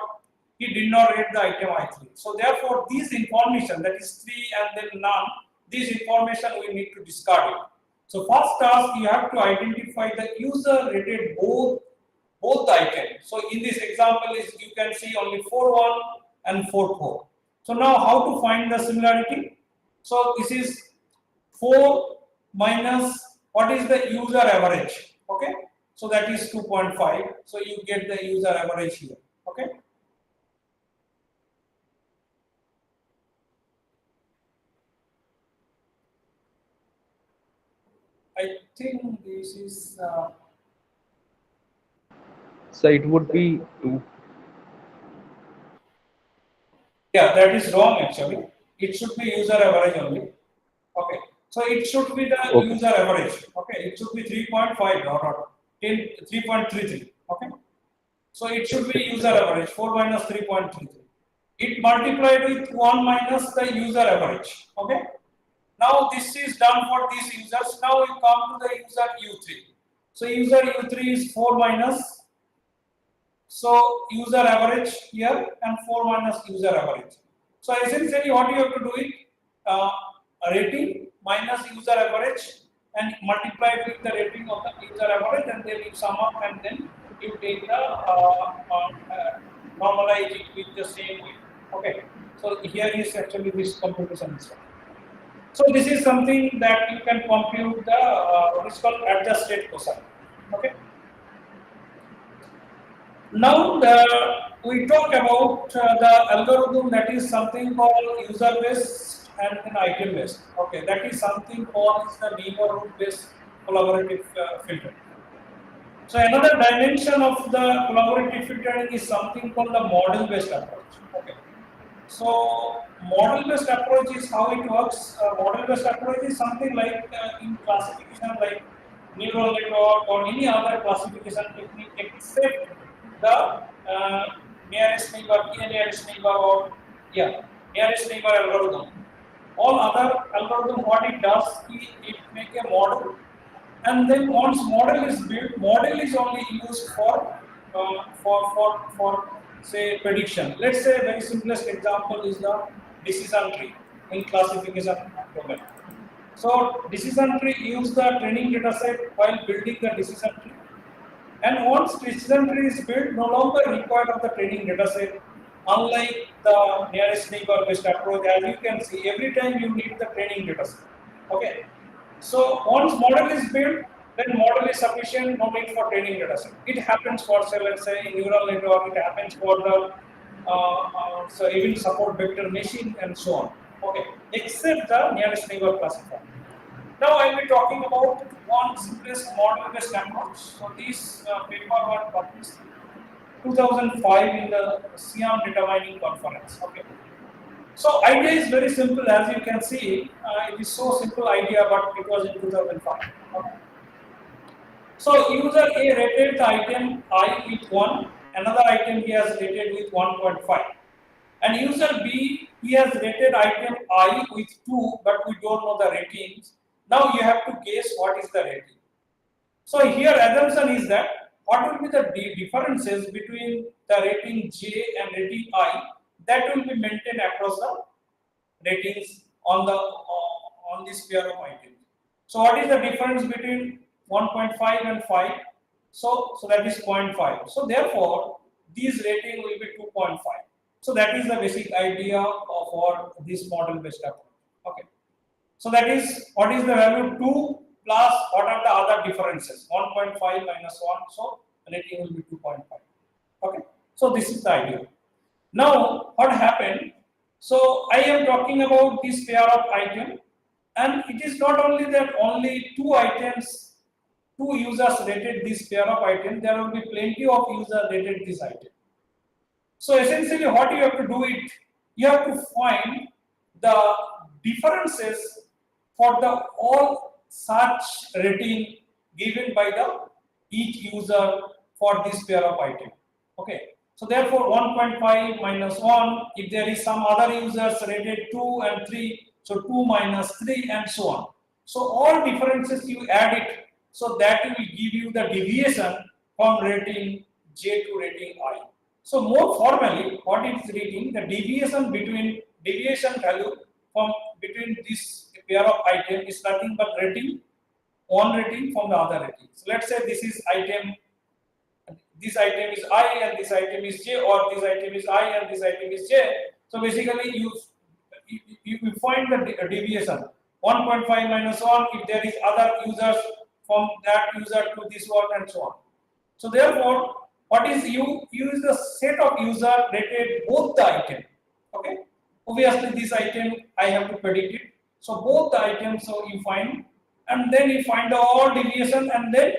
Speaker 1: he did not rate the item I3. So therefore, this information, that is 3 and then none, this information we need to discard it. So first task, you have to identify the user rated both the items. So in this example, is you can see only 4.1 and 4.4. So now how to find the similarity? So this is 4 minus what is the user average? Okay. So that is 2.5. So you get the user average here. Okay. I think this is.
Speaker 3: So it would be 2.
Speaker 1: Yeah, that is wrong actually. It should be user average only. Okay. So it should be the
Speaker 3: Okay.
Speaker 1: user average. Okay, it should be 3.5 or 10, 3.33. Okay, so it should be user average 4 minus 3.33. It multiplied with 1 minus the user average. Okay, now this is done for these users. Now you come to the user U3. So user U3 is 4 minus, so user average here and 4 minus user average. So essentially what you have to do is uh, rating minus user average and multiply it with the rating of the user average, and then you sum up and then you take the normalize it with the same way. Okay. So here is actually this computation is. So this is something that you can compute the what is called adjust state cosine. Okay. Now we talk about the algorithm that is something called user based and then item based. Okay, that is something called the neighborhood based collaborative filtering. So another dimension of the collaborative filtering is something called the model based approach. Okay. So model-based approach is how it works. Model-based approach is something like in classification, like neural network or any other classification technique, except the nearest neighbor, nearest neighbor, or nearest neighbor algorithm. All other algorithm, what it does, it make a model, and then once model is built, model is only used for say prediction. Let's say very simplest example is the decision tree in classification domain. So decision tree use the training data set while building the decision tree, and once decision tree is built, no longer required of the training data set. Unlike the nearest neighbor based approach, as you can see, every time you need the training data set. Okay. So once model is built, then model is sufficient, no need for training data set. It happens for, say, let's say, in neural network, it happens for the, so even support vector machine and so on. Okay, except the nearest neighbor classifier. Now I will be talking about one simplest model-based approach. So this paper was published 2005 in the Siam Data Mining Conference. Okay. So idea is very simple, as you can see. It is so simple idea, but it was in 2005. Okay. So user A rated the item I with 1, another item he has rated with 1.5. And user B, he has rated item I with 2, but we don't know the ratings. Now you have to guess what is the rating. So here assumption is that what will be the differences between the rating J and rating I, that will be maintained across the ratings on the on this pair of items. So what is the difference between 1.5 and 5? So that is 0.5. So therefore, these rating will be 2.5. So that is the basic idea for this model-based approach. Okay. So that is what is the value 2 plus what are the other differences? 1.5 minus 1. So rating will be 2.5. Okay. So this is the idea. Now what happened? So I am talking about this pair of item, and it is not only that only two users rated this pair of item. There will be plenty of users rated this item. So essentially, what you have to do it, you have to find the differences for the all such rating given by the each user for this pair of item. Okay. So therefore, 1.5 minus 1, if there is some other users rated 2 and 3, so 2 minus 3 and so on. So all differences you add it, so that will give you the deviation from rating J to rating I. So more formally, what it is reading, the deviation value from between this pair of item is nothing but one rating from the other rating. So let's say this is item, this item is I and this item is J, or this item is I and this item is J. So basically you find the deviation 1.5 minus 1 if there is other users from that user to this one and so on. So therefore, what is you use the set of user rated both the item. Okay. Obviously, this item I have to predict it. So both the items, so you find, and then you find the all deviation, and then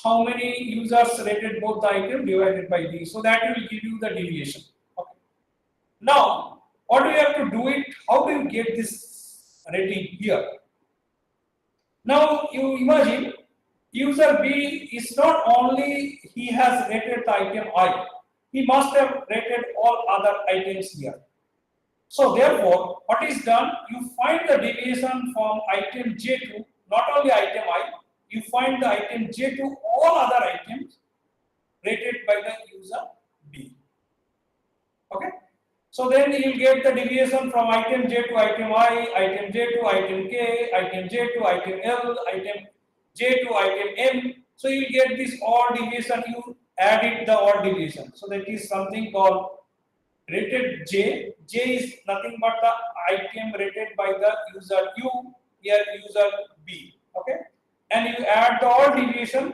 Speaker 1: how many users rated both the item divided by these. So that will give you the deviation. Okay. Now, what do you have to do it? How do you get this rating here? Now you imagine user B is not only he has rated the item I, he must have rated all other items here. So therefore, what is done? You find the deviation from item J to not only item I, you find the item J to all other items rated by the user B. Okay. So then you will get the deviation from item J to item I, item J to item K, item J to item L, item J to item M. So you will get this odd deviation. You add it the odd deviation. So that is something called rated J. J is nothing but the item rated by the user U, here user B. Okay, and you add the odd deviation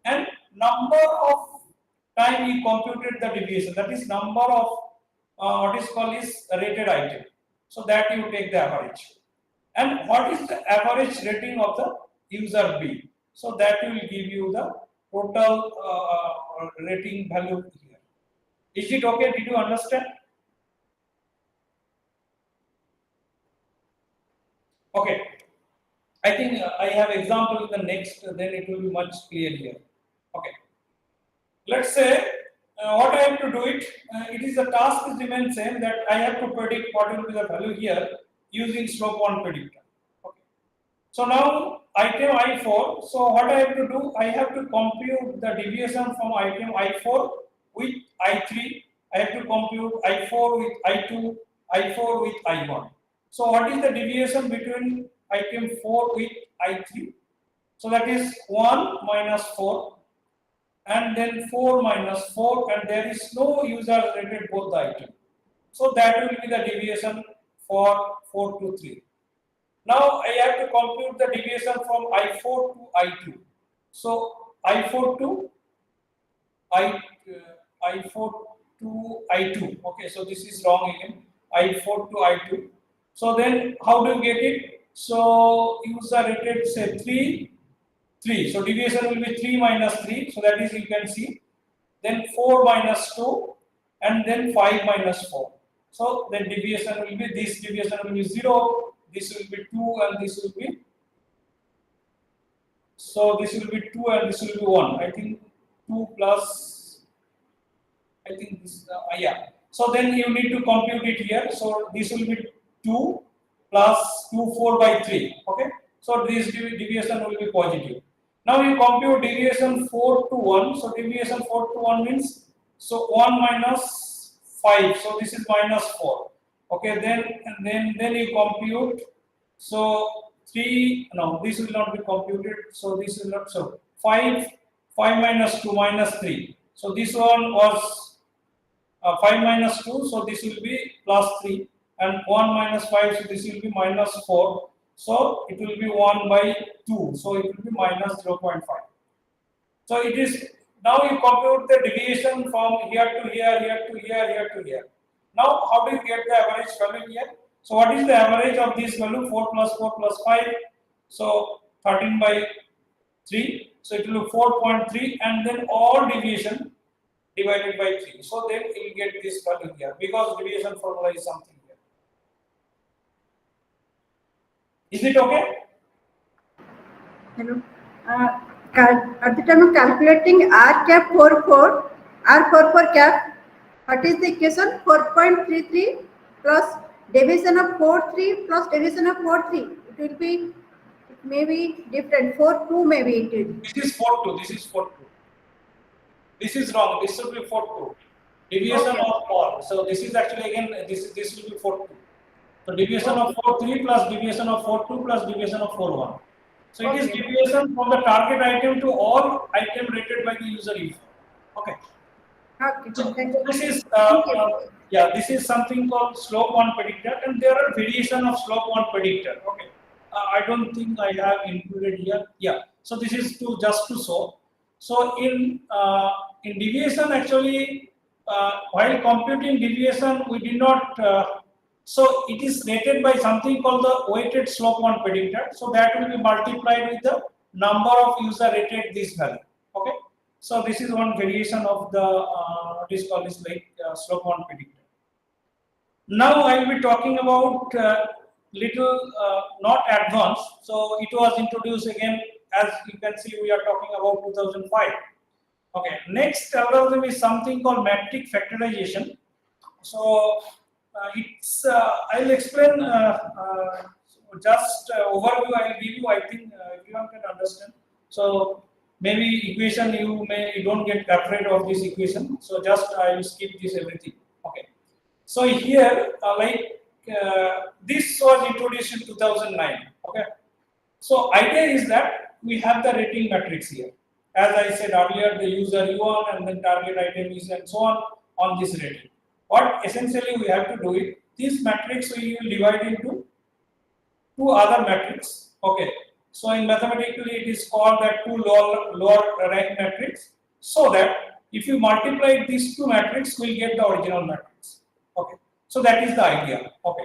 Speaker 1: and number of time you computed the deviation. That is number of what is called is rated item. So that you take the average. And what is the average rating of the user B? So that will give you the total rating value here. Is it okay? Did you understand? Okay, I think I have example in the next, then it will be much clear here. Okay, let's say what I have to do it. It is the task is remain same that I have to predict what will be the value here using slope one predictor. Okay. So now item I4. So what I have to do? I have to compute the deviation from item I4 with I3. I have to compute I4 with I2, I4 with I1. So what is the deviation between item 4 with I3? So that is 1 minus 4 and then 4 minus 4 and there is no user rated both the item. So that will be the deviation for 4 to 3. Now I have to compute the deviation from I4 to I2. So I4 to I4 to I2. Okay, so this is wrong again. I4 to I2. So then how do you get it? So user rated say 3, 3. So deviation will be 3 minus 3. So that is you can see. Then 4 minus 2 and then 5 minus 4. So then deviation will be this deviation will be 0, this will be 2 and this will be, so this will be 2 and this will be 1. I think 2 plus, I think this, yeah. So then you need to compute it here. So this will be 2 plus 2 4 by 3. Okay. So this deviation will be positive. Now you compute deviation 4 to 1. So deviation 4 to 1 means, so 1 minus 5. So this is minus 4. Okay. Then you compute. So 3. No, this will not be computed. So this is not so 5 minus 2 minus 3. So this one was 5 minus 2, so this will be plus 3, and 1 minus 5, so this will be minus 4, so it will be 1 by 2, so it will be minus 0.5. So it is, now you compute the deviation from here to here, here to here, here to here. Now how do you get the average value here? So what is the average of this value? 4 plus 4 plus 5, so 13 by 3, so it will be 4.3, and then all deviation divided by 3. So then you will get this value here because deviation formula is something here. Is it okay?
Speaker 2: Hello. At the time of calculating R cap 44, R44 cap, what is the equation? 4.33 plus division of 43 plus division of 43. It will be, it may be different. 42 maybe it is.
Speaker 1: This is 42. This is 42. This is wrong. This should be 42. Deviation
Speaker 2: Okay.
Speaker 1: of 4. So this is actually again this will be 42. So deviation of 43 plus deviation of 42 plus deviation of 41. So it is
Speaker 2: Okay.
Speaker 1: deviation from the target item to all item rated by the user if. Okay.
Speaker 2: Okay.
Speaker 1: So
Speaker 2: Thank you.
Speaker 1: this is
Speaker 2: Thank you.
Speaker 1: yeah, this is something called slope one predictor, and there are variation of slope one predictor. Okay, I don't think I have included here. Yeah, so this is to just to show. So in deviation actually, while computing deviation, we did not. So it is rated by something called the weighted slope one predictor. So that will be multiplied with the number of user rated this value. Okay. So this is one variation of the what is called is like slope one predictor. Now I will be talking about little not advanced. So it was introduced again, as you can see, we are talking about 2005. Okay, next algorithm is something called metric factorization. So I'll explain just overview. I'll give you. I think everyone can understand. So maybe equation you don't get afraid of this equation. So just I will skip this everything. Okay. So here this was introduced in 2009. Okay. So idea is that we have the rating matrix here. As I said earlier, the user U1 and then target item is and so on this rating. What essentially we have to do it, this matrix we will divide into two other matrix. Okay. So in mathematically it is called that two lower rank matrix. So that if you multiply these two matrix, we'll get the original matrix. Okay. So that is the idea. Okay.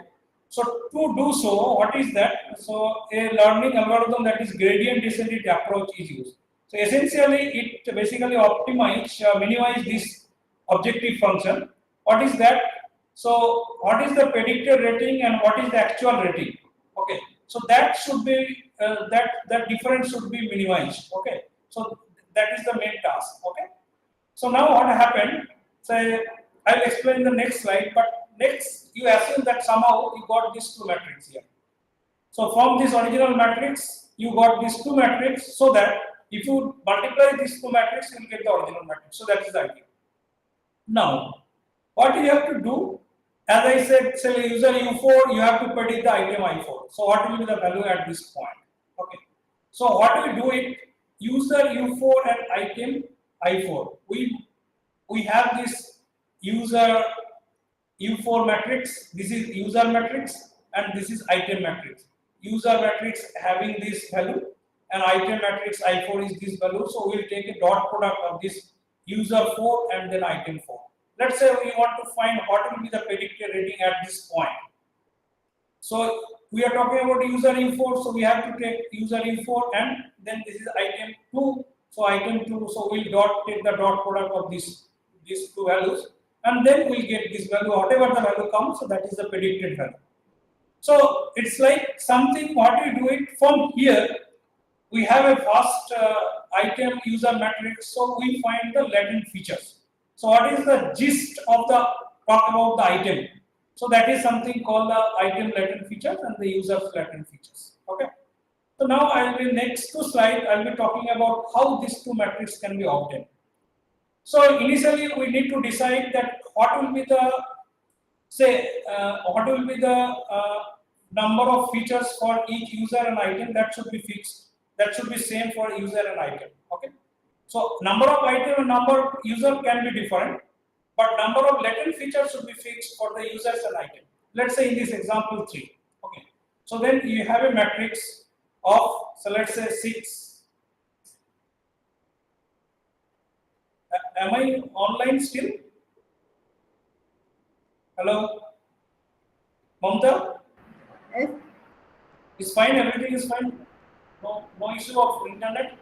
Speaker 1: So to do so, what is that? So a learning algorithm that is gradient descendant approach is used. So essentially, it basically minimize this objective function. What is that? So what is the predicted rating and what is the actual rating? Okay. So that should be that difference should be minimized. Okay. So that is the main task. Okay. So now what happened? Say I'll explain the next slide, but next you assume that somehow you got these two matrices here. So from this original matrix, you got these two matrices, so that if you multiply these two matrices, you will get the original matrix. So that is the idea. Now, what you have to do, as I said, say user U4, you have to predict the item I4. So what will be the value at this point? Okay. So what we do it, user U4 and item I4. We have this user U4 matrix, this is user matrix, and this is item matrix. User matrix having this value, and item matrix I4 is this value. So we'll take a dot product of this user 4 and then item 4. Let's say we want to find what will be the predicted rating at this point. So we are talking about user U4, so we have to take user U4 and then this is item 2. So item 2, so we'll take the dot product of these two values, and then we'll get this value, whatever the value comes, so that is the predicted value. So it's like something, what we do it from here, we have a first item user matrix, so we find the latent features. So what is the gist of the talk about the item? So that is something called the item latent features and the user's latent features. Okay. So now I will be next to slide, I will be talking about how these two matrices can be obtained. So initially we need to decide that what will be the number of features for each user and item that should be fixed. That should be same for user and item. Okay. So number of item and number of user can be different, but number of latent features should be fixed for the users and item. Let's say in this example 3. Okay. So then you have a matrix of, so let's say 6. Am I online still? Hello? Mamta?
Speaker 2: Yes.
Speaker 1: Is fine, everything is fine? No issue of internet?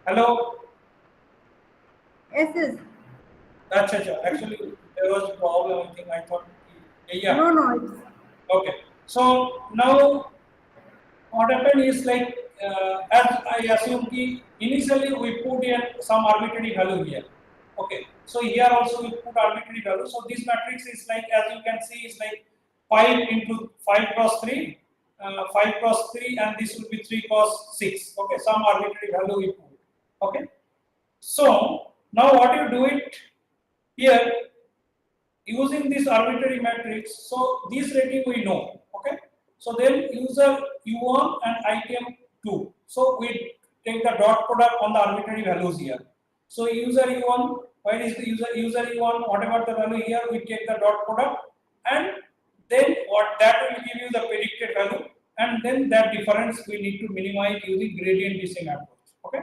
Speaker 1: Hello?
Speaker 2: Yes.
Speaker 1: Actually, there was a problem, I think. I thought, yeah.
Speaker 2: No. It's
Speaker 1: Okay. So now, what happened is like, as I assume, initially we put in some arbitrary value here. Okay. So here also we put arbitrary value. So this matrix is like, as you can see, is like 5 into 5 cross 3, 5 cross 3, and this will be 3 cross 6. Okay. Some arbitrary value we put. Okay. So now what you do it here using this arbitrary matrix. So this rating we know. Okay. So then user U1 and item 2. So we take the dot product on the arbitrary values here. So user U1, where is the user U1, whatever the value here, we take the dot product, and then what that will give you the predicted value, and then that difference we need to minimize using gradient descent approach. Okay.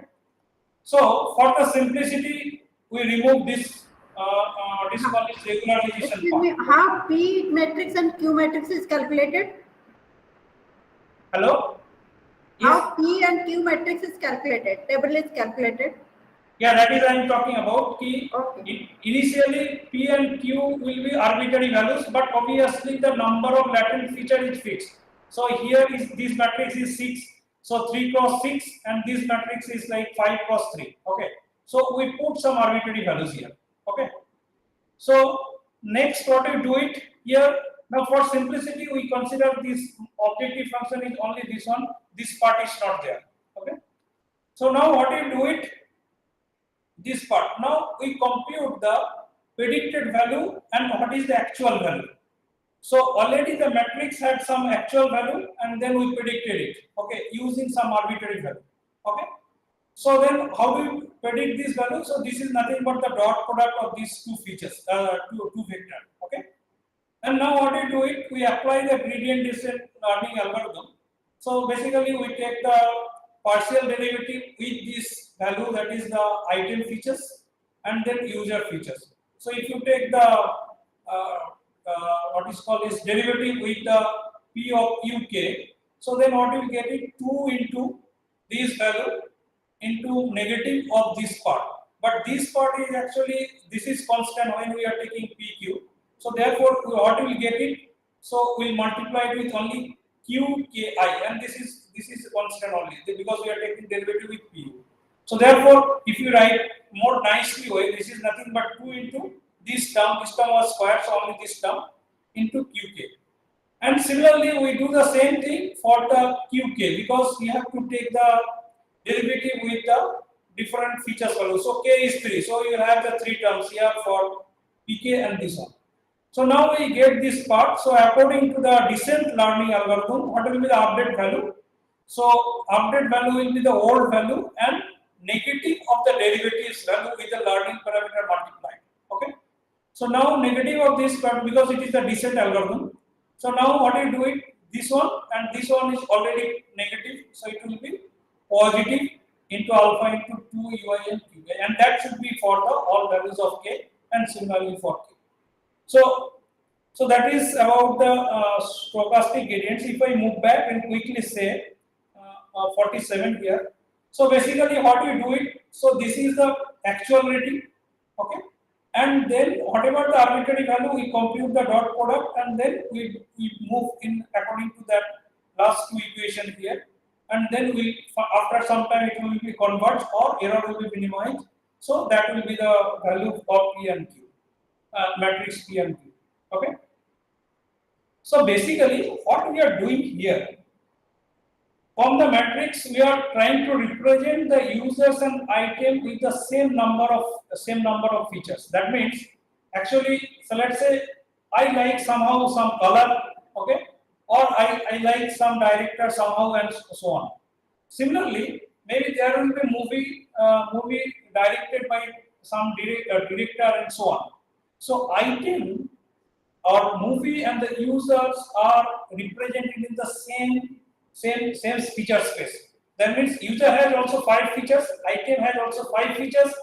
Speaker 1: So for the simplicity, we remove this one is regularization
Speaker 2: excuse
Speaker 1: part.
Speaker 2: me. How P matrix and Q matrix is calculated?
Speaker 1: Hello?
Speaker 2: How P and Q matrix is calculated? Table is calculated.
Speaker 1: Yeah, that is I am talking about. Key
Speaker 2: Okay.
Speaker 1: initially P and Q will be arbitrary values, but obviously the number of latent feature is fixed. So here is this matrix is 6, so 3 cross 6, and this matrix is like 5 cross 3. Okay, so we put some arbitrary values here. Okay, so next what we do it here. Now for simplicity we consider this objective function is only this one. This part is not there. Okay, so now what you do it, this part. Now we compute the predicted value and what is the actual value. So already the matrix had some actual value and then we predicted it, okay, using some arbitrary value. Okay. So then how do we predict this value? So this is nothing but the dot product of these two features, two vector. Okay. And now what we do it, we apply the gradient descent learning algorithm. So basically we take the partial derivative with this value, that is the item features and then user features. So if you take the what is called is derivative with the p of uk, so then what you get it 2 into this value into negative of this part. But this part is actually, this is constant when we are taking PQ. So therefore, what we will get it? So we will multiply it with only QKI, and this is constant only because we are taking derivative with PU. So therefore, if you write more nicely way, this is nothing but 2 into this term. This term was squared, so only this term into QK. And similarly, we do the same thing for the QK because we have to take the derivative with the different features value. So K is 3. So you have the 3 terms here for PK and this one. So now we get this part. So according to the descent learning algorithm, what will be the update value? So update value will be the old value and negative of the derivatives value with the learning parameter multiplied. Okay. So now negative of this part because it is the descent algorithm. So now what you do it, this one and this one is already negative, so it will be positive into alpha into 2 ui and qi, and that should be for the all values of k and similarly for k. So that is about the stochastic gradients. If I move back and quickly say 47 here. So basically what we do it, so this is the actual rating, okay, and then whatever the arbitrary value we compute the dot product and then we move in according to that last two equation here, and then we after some time it will be converged or error will be minimized. So that will be the value of P and Q, matrix P and Q. Okay. So basically what we are doing here, from the matrix, we are trying to represent the users and item with the same number of features. That means, actually, so let's say I like somehow some color, okay, or I like some director somehow and so on. Similarly, maybe there will be movie directed by some director and so on. So item or movie and the users are represented in the same feature space. That means user has also 5 features, item has also 5 features.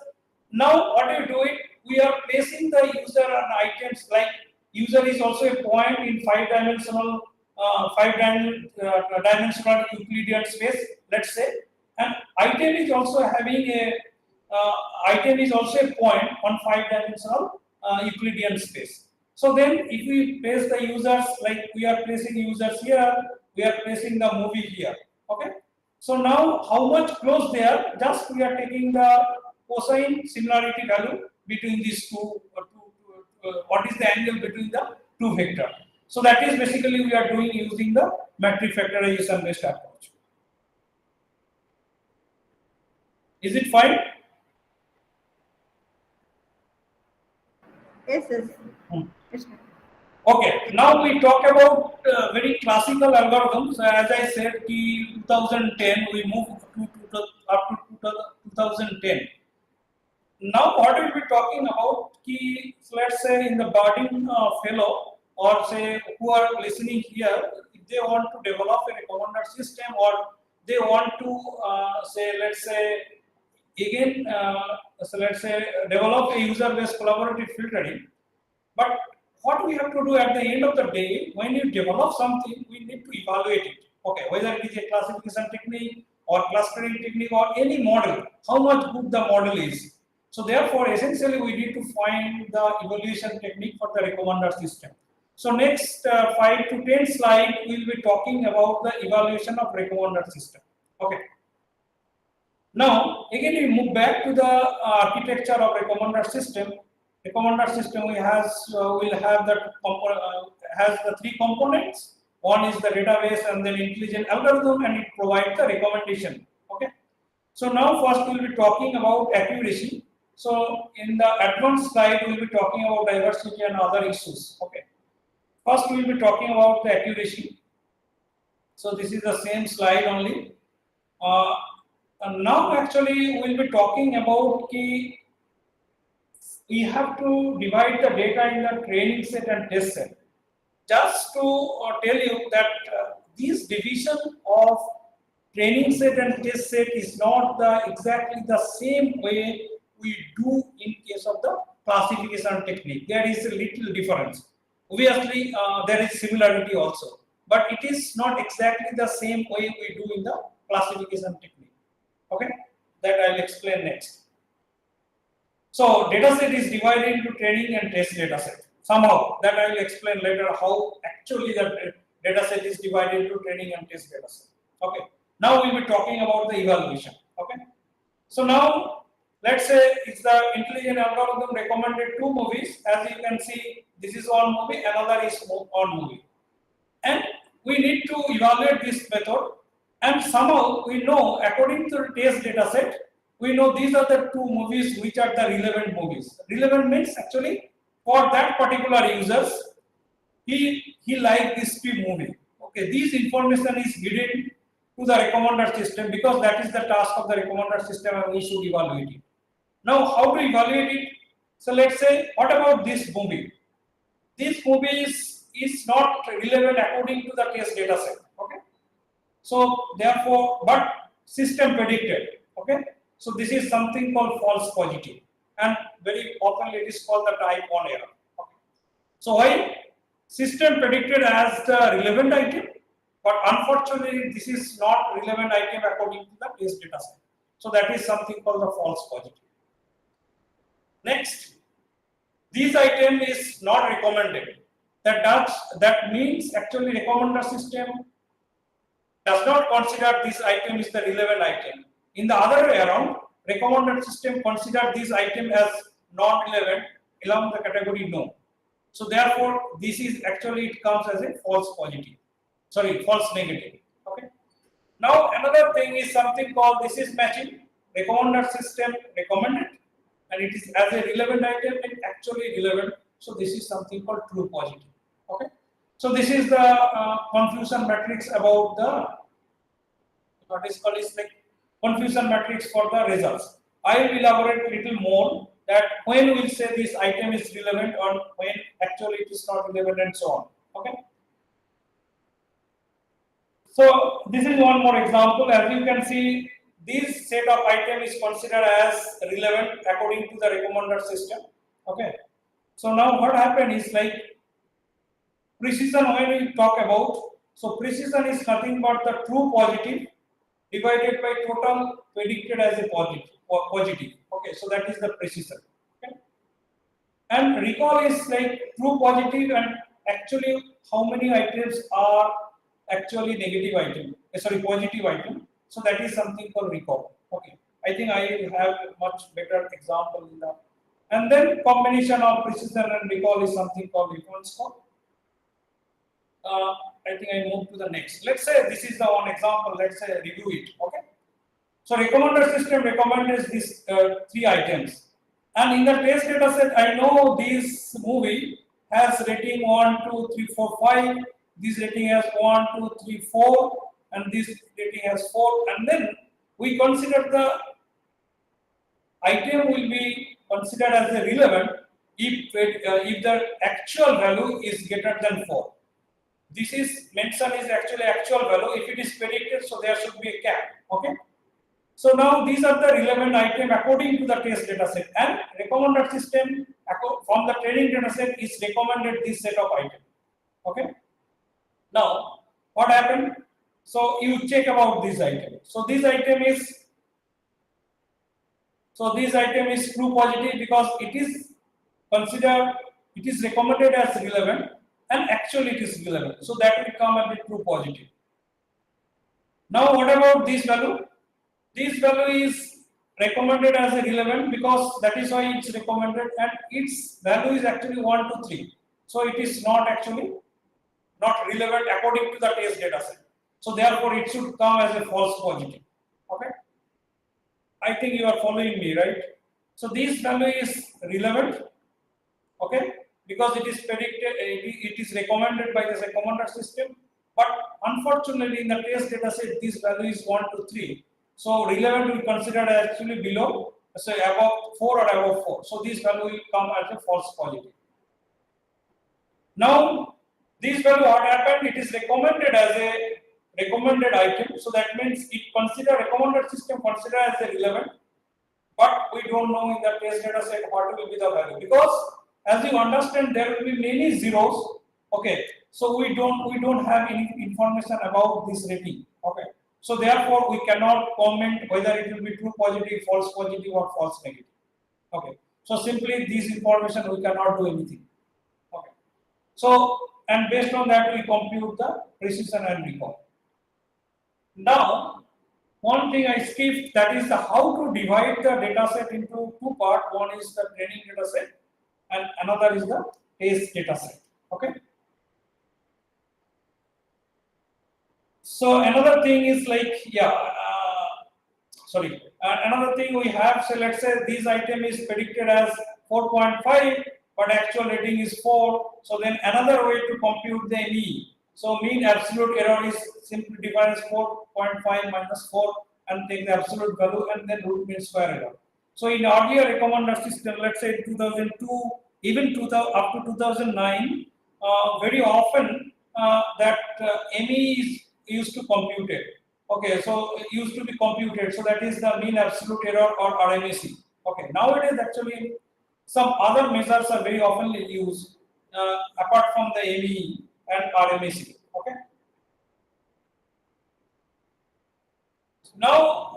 Speaker 1: Now what you do it, we are placing the user and items like user is also a point in 5-dimensional dimensional Euclidean space, let's say, and item is also having a item is also a point on 5-dimensional Euclidean space. So then if we place the users, like we are placing users here, we are placing the movie here. Okay. So now how much close they are, just we are taking the cosine similarity value between these what is the angle between the two vector. So that is basically we are doing using the metric factorization based approach. Is it fine?
Speaker 2: Yes, yes.
Speaker 1: Hmm.
Speaker 2: Yes, sir.
Speaker 1: Okay, now we talk about very classical algorithms. As I said, 2010 we moved up to 2010. Now, what we'll be talking about, let's say in the budding fellow or say who are listening here, if they want to develop a recommender system or they want to say, let's say again, so let's say develop a user-based collaborative filtering. But what we have to do at the end of the day, when you develop something, we need to evaluate it. Okay, whether it is a classification technique or clustering technique or any model, how much good the model is. So therefore, essentially, we need to find the evaluation technique for the recommender system. So next 5 to 10 slide, we will be talking about the evaluation of recommender system. Okay. Now, again, we move back to the architecture of recommender system. Recommender system will have has the three components. One is the database and then intelligent algorithm, and it provides the recommendation. Okay. So now first we will be talking about accuracy. So in the advanced slide, we will be talking about diversity and other issues. Okay. First, we will be talking about the accuracy. So this is the same slide only. And now actually we'll be talking about key. We have to divide the data in the training set and test set. Just to tell you that this division of training set and test set is not exactly the same way we do in case of the classification technique. There is a little difference. Obviously, there is similarity also, but it is not exactly the same way we do in the classification technique. Okay, that I'll explain next. So dataset is divided into training and test dataset. Somehow that I will explain later how actually the dataset is divided into training and test dataset. Okay. Now we'll be talking about the evaluation. Okay. So now let's say it's the intelligent algorithm recommended two movies. As you can see, this is one movie, another is one movie, and we need to evaluate this method. And somehow we know, according to the test data set, we know these are the two movies which are the relevant movies. Relevant means actually for that particular users, he liked this movie. Okay, this information is given to the recommender system because that is the task of the recommender system and we should evaluate it. Now, how to evaluate it? So let's say, what about this movie? This movie is not relevant according to the test data set. Okay. So therefore, but system predicted. Okay. So this is something called false positive, and very often it is called the type 1 error. Okay. So why? System predicted as the relevant item, but unfortunately this is not relevant item according to the test data set. So that is something called the false positive. Next, this item is not recommended. That means actually recommender system does not consider this item is the relevant item. In the other way around, recommender system consider this item as non-relevant along the category no. So therefore, this is actually it comes as a false positive. Sorry, false negative. Okay. Now another thing is something called this is matching. Recommender system recommended, and it is as a relevant item and actually relevant. So this is something called true positive. Okay. So this is the confusion matrix about the what is called is like confusion matrix for the results. I will elaborate a little more that when we will say this item is relevant or when actually it is not relevant and so on. Okay. So this is one more example. As you can see, this set of item is considered as relevant according to the recommender system. Okay. So now what happened is like precision when we talk about. So precision is nothing but the true positive divided by total predicted as a positive. Okay, so that is the precision. Okay. And recall is like true positive and actually how many items are actually negative item, sorry, positive item. So that is something called recall. Okay, I think I will have a much better example in that. And then combination of precision and recall is something called reference score. I think I move to the next. Let's say this is the one example. Let's say review it. Okay. So recommender system recommends these three items, and in the test data set, I know this movie has rating 1, 2, 3, 4, 5. This rating has 1, 2, 3, 4, and this rating has 4. And then we consider the item will be considered as a relevant if the actual value is greater than 4. This is mentioned is actually actual value. If it is predicted, so there should be a cap. Okay. So now these are the relevant item according to the test data set, and recommender system from the training data set is recommended this set of item. Okay. Now what happened? So you check about this item. This item is true positive because it is considered, it is recommended as relevant, and actually it is relevant. So that will come as a true positive. Now what about this value? This value is recommended as a relevant because that is why it's recommended, and its value is actually 1 to 3. So it is not actually not relevant according to the test data set. So therefore it should come as a false positive. Okay. I think you are following me, right? So this value is relevant, okay, because it is predicted, it is recommended by the recommender system. But unfortunately, in the test data set, this value is 1 to 3. So relevant will consider actually below, so above 4 or above 4. So this value will come as a false positive. Now, this value, what happened? It is recommended as a recommended item. So that means it consider recommended system consider as a relevant, but we don't know in the test data set what will be the value, because as you understand there will be many zeros. Okay, so we don't have any information about this rating. Okay, so therefore we cannot comment whether it will be true positive, false positive, or false negative. Okay, so simply this information we cannot do anything. Okay, so and based on that we compute the precision and recall. Now, one thing I skipped, that is the how to divide the data set into two parts. One is the training data set and another is the test data set. Okay. So another thing is like, another thing we have, so let's say this item is predicted as 4.5, but actual rating is 4. So then another way to compute the mean. So mean absolute error is simply defined as 4.5 minus 4 and take the absolute value and then root mean square error. So in earlier recommender system, let's say 2002, even 2000, up to 2009, very often that ME is used to compute it. Okay, so it used to be computed. So that is the mean absolute error or RMAC. Okay, nowadays actually some other measures are very often used apart from the ME and RMAC. Okay. Now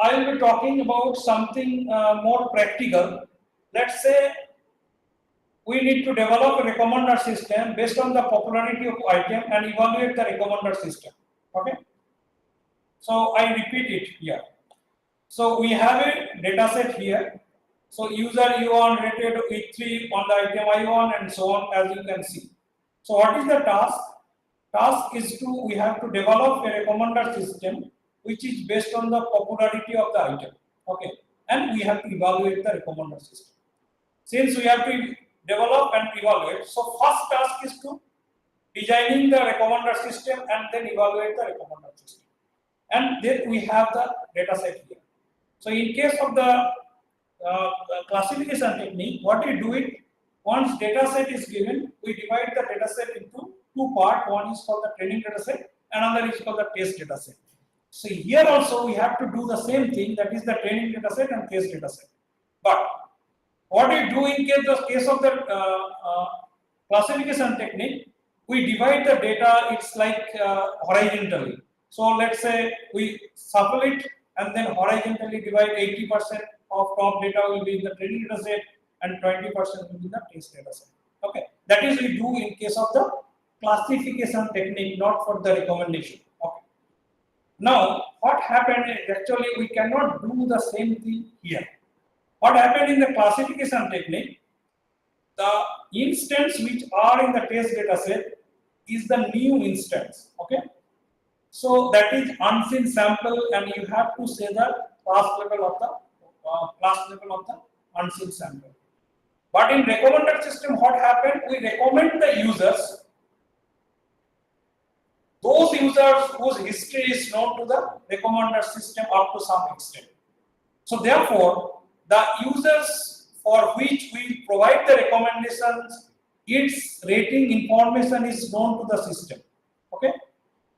Speaker 1: I will be talking about something more practical. Let's say we need to develop a recommender system based on the popularity of item and evaluate the recommender system. Okay. So I repeat it here. So we have a data set here. So user U1 rated with 3 on the item I1 and so on, as you can see. So what is the task? Task is we have to develop a recommender system which is based on the popularity of the item. Okay. And we have to evaluate the recommender system. Since we have to develop and evaluate, so first task is to designing the recommender system and then evaluate the recommender system. And then we have the data set here. So in case of the classification technique, what we do it, once data set is given, we divide the data set into two parts. One is called the training data set, another is called the test data set. So here also we have to do the same thing, that is the training data set and test data set. But what we do in case of the classification technique, we divide the data, it's like horizontally. So let's say we shuffle it and then horizontally divide 80% of top data will be in the training data set and 20% will be in the test data set. Okay, that is we do in case of the classification technique, not for the recommendation. Okay. Now, what happened is actually we cannot do the same thing here. What happened in the classification technique, the instance which are in the test data set is the new instance. Okay. So that is unseen sample, and you have to say the class level of the unseen sample. But in recommender system, what happened? We recommend the users, those users whose history is known to the recommender system up to some extent. So therefore, the users for which we provide the recommendations, its rating information is known to the system. Okay.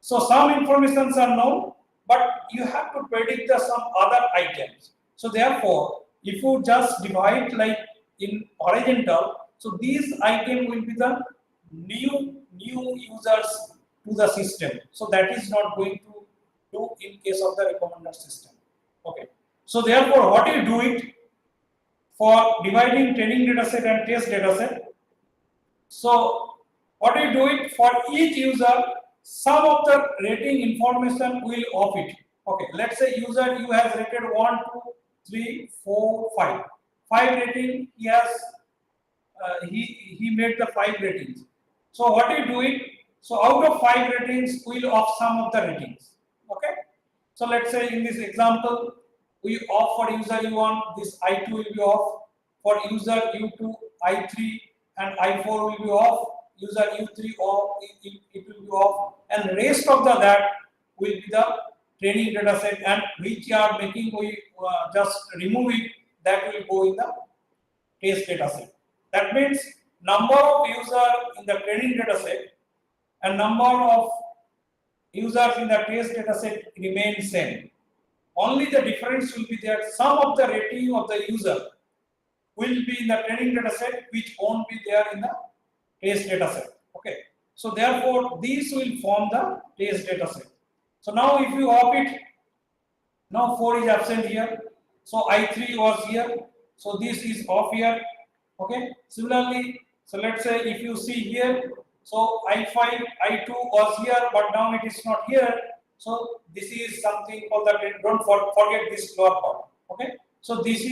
Speaker 1: So some informations are known, but you have to predict some other items. So therefore, if you just divide like in horizontal, so these items will be the new users to the system. So that is not going to do in case of the recommender system. Okay. So therefore, what you do it for dividing training dataset and test dataset. So what you do it for each user, some of the rating information will of it. Okay, let's say user you has rated 1, 2, 3, 4, 5. 5 rating he has he made the 5 ratings. So what you do it? So out of 5 ratings, we'll off some of the ratings. Okay. So let's say in this example, we off for user U1, this I2 will be off. For user U2, I3 and I4 will be off. User U3 off, it will be off, and rest of that will be the training data set, and which you are making we just remove it, that will go in the test data set. That means number of users in the training data set and number of users in the test data set remain same. Only the difference will be that some of the rating of the user will be in the training data set, which won't be there in the test data set. Okay. So therefore, these will form the test data set. So now if you op it, now 4 is absent here. So I3 was here. So this is off here. Okay. Similarly, so let's say if you see here, so I5, I2 was here, but now it is not here. So this is something called the, don't forget this lower part. Okay. So this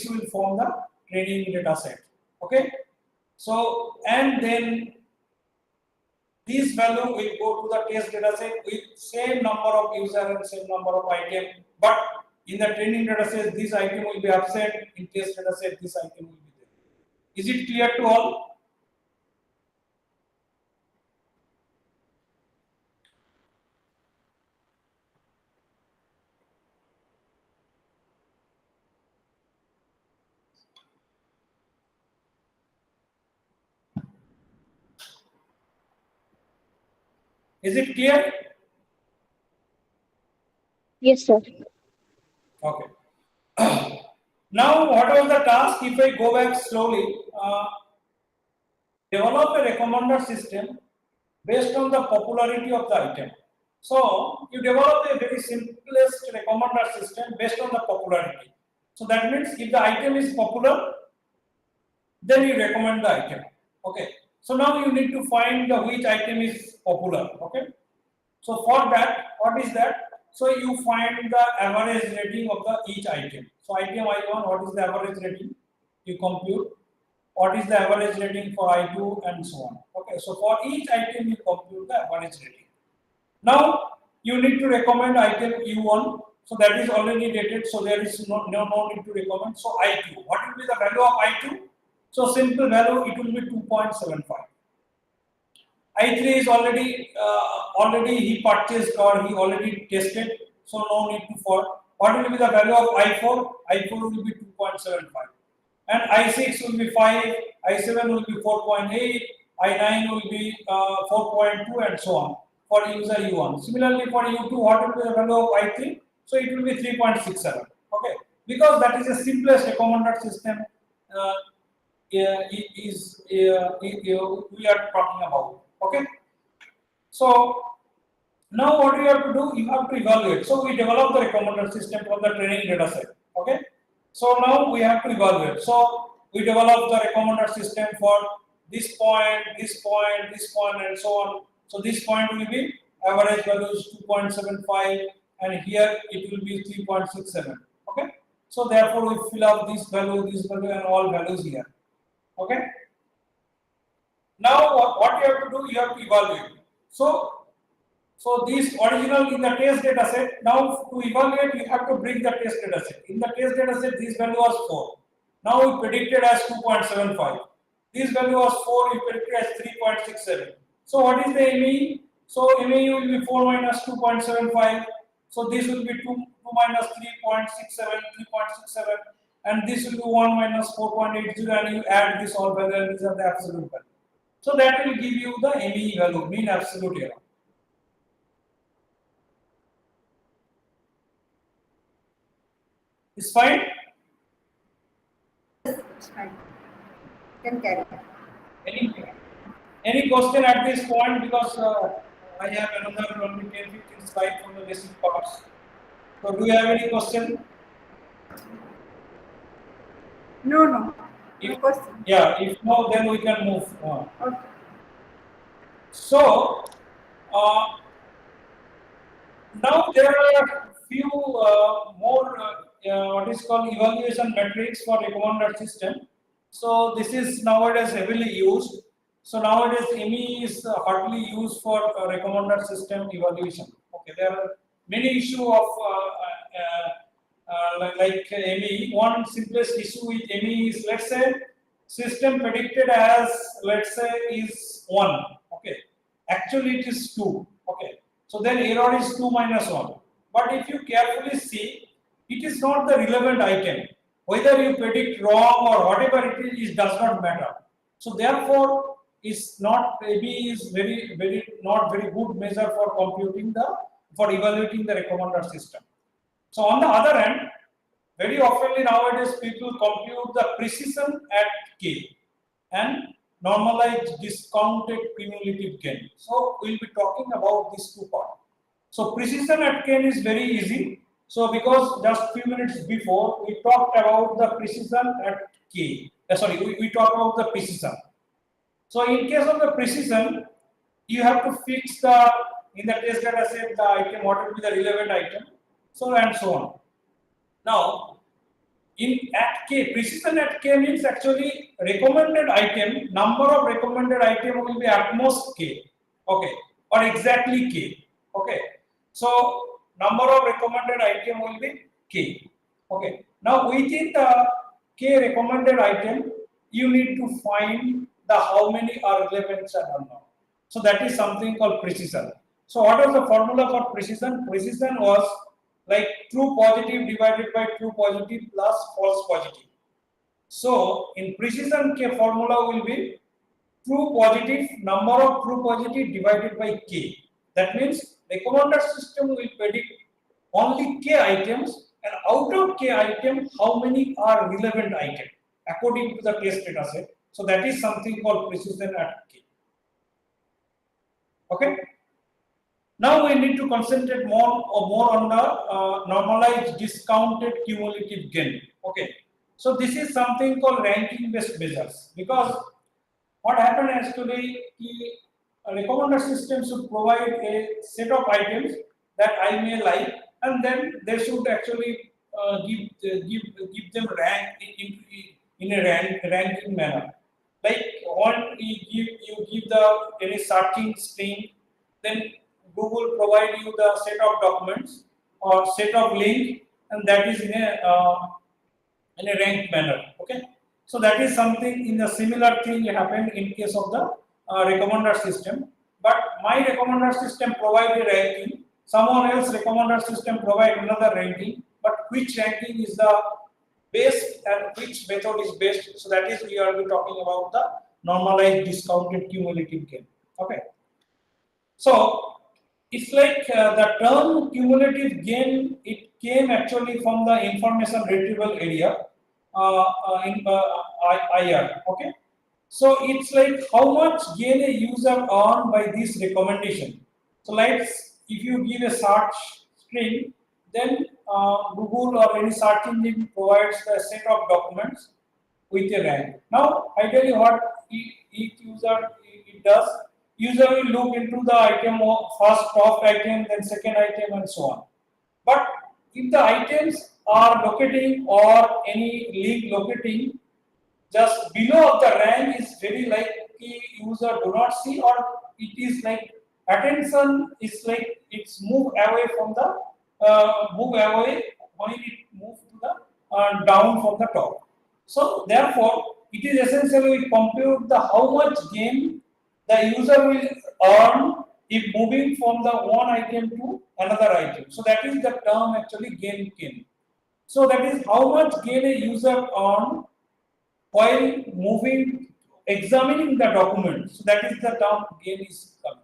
Speaker 1: will form the training data set. Okay. So and then this value will go to the test data set with same number of user and same number of item, but in the training data set this item will be absent, in test data set this item will be there. Is it clear to all? Is it clear?
Speaker 4: Yes, sir.
Speaker 1: Okay. Now, what was the task? If I go back slowly, develop a recommender system based on the popularity of the item. So, you develop a very simplest recommender system based on the popularity. So, that means if the item is popular, then you recommend the item. Okay. So, now you need to find which item is popular. Okay. So, for that, what is that? So you find the average rating of the each item. So item I1, what is the average rating? You compute. What is the average rating for I2 and so on. Okay, so for each item you compute the average rating. Now you need to recommend item U1. So that is already rated. So there is no need to recommend. So I2. What will be the value of I2? So simple value, it will be 2.75. I3 is already he purchased or he already tested, so no need to for. What will be the value of I4? I4 will be 2.75, and I6 will be 5, I7 will be 4.8, I9 will be 4.2, and so on for user U1. Similarly for U2, what will be the value of I3? So it will be 3.67. Okay, because that is the simplest recommender system. We are talking about. Okay. So now what you have to do, you have to evaluate. So we develop the recommender system from the training data set. Okay. So now we have to evaluate. So we develop the recommender system for this point, this point, this point, and so on. So this point will be average value is 2.75, and here it will be 3.67. Okay. So therefore we fill up this value, and all values here. Okay. Now what you have to do, you have to evaluate. So this original in the test data set, now to evaluate you have to bring the test data set. In the test data set this value was 4. Now we predicted as 2.75. This value was 4, we predicted as 3.67. So what is the ME? So ME will be 4 minus 2.75. So this will be 2 minus 3.67, 3.67, and this will be 1 minus 4.80, and you add this all value, and these are the absolute value. So that will give you the ME value, mean absolute error. It's fine?
Speaker 2: It's fine. You can carry on.
Speaker 1: Any question at this point? Because I have another only 10-15 slide from the basic parts. So do you have any question?
Speaker 2: No, no, no
Speaker 1: If
Speaker 2: question.
Speaker 1: yeah, if no, then we can move on.
Speaker 2: Okay.
Speaker 1: So uh, now there are few more what is called evaluation metrics for recommender system. So this is nowadays heavily used. So nowadays ME is hardly used for recommender system evaluation. Okay, there are many issue of like ME. One simplest issue with ME is, let's say system predicted as, let's say, is 1. Okay, actually it is 2. Okay, so then error is 2 minus 1. But if you carefully see, it is not the relevant item. Whether you predict wrong or whatever it is, it does not matter. So therefore, is not maybe is very not very good measure for computing the for evaluating the recommender system. So on the other hand, very often nowadays people compute the precision at k and normalized discounted cumulative gain. So we'll be talking about these two parts. So precision at k is very easy. So because just few minutes before we talked about the precision at k. Sorry, we talked about the precision. So in case of the precision, you have to fix the in the test data set the item, what will be the relevant item, so and so on. Now, in at k, precision at k means actually recommended item, number of recommended item will be at most k, okay, or exactly k, okay. So number of recommended item will be k, okay. Now within the k recommended item, you need to find the how many are relevant or unknown. So that is something called precision. So what was the formula for precision? Precision was like true positive divided by true positive plus false positive. So in precision k formula will be true positive, number of true positive divided by k. That means recommender system will predict only k items, and out of k item how many are relevant item according to the test data set. So that is something called precision at k. Okay. Now we need to concentrate more on the normalized discounted cumulative gain. Okay, so this is something called ranking based measures, because what happened actually, the recommender system should provide a set of items that I may like, and then they should actually give them rank in a ranking manner. Like one you give the any searching string, then Google provide you the set of documents or set of link, and that is in a ranked manner. Okay, so that is something in the similar thing happened in case of the recommender system. But my recommender system provide a ranking, someone else recommender system provide another ranking, but which ranking is the best and which method is best, so that is we are talking about the normalized discounted cumulative gain. Okay, so it's like the term cumulative gain, it came actually from the information retrieval area in IR. Okay, so it's like how much gain a user earn by this recommendation. So let's if you give a search string, then Google or any search engine provides a set of documents with a rank. Now, ideally, what each user it does, user will look into the item of first top item, then second item, and so on. But if the items are locating or any link locating just below of the rank is very likely user do not see, or it is like attention is like it's move away from the move away when it move to the down from the top. So therefore, it is essentially we compute the how much gain the user will earn if moving from the one item to another item. So that is the term actually gain. So that is how much gain a user earn while moving, examining the document. So that is the term gain is coming.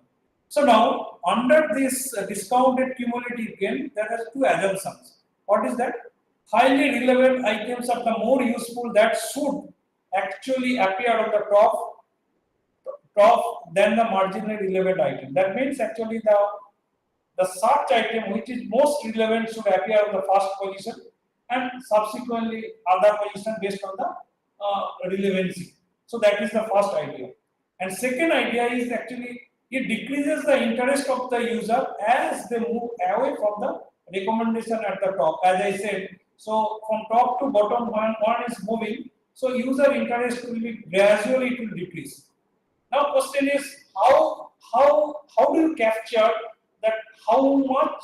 Speaker 1: So now under this discounted cumulative gain, there are two assumptions. What is that? Highly relevant items are the more useful that should actually appear on the top than the marginally relevant item. That means actually the search item which is most relevant should appear on the first position and subsequently other position based on the relevancy. So that is the first idea. And second idea is actually it decreases the interest of the user as they move away from the recommendation at the top. As I said, so from top to bottom, when one is moving, so user interest will be gradually it will decrease. Now, question is how do you capture that how much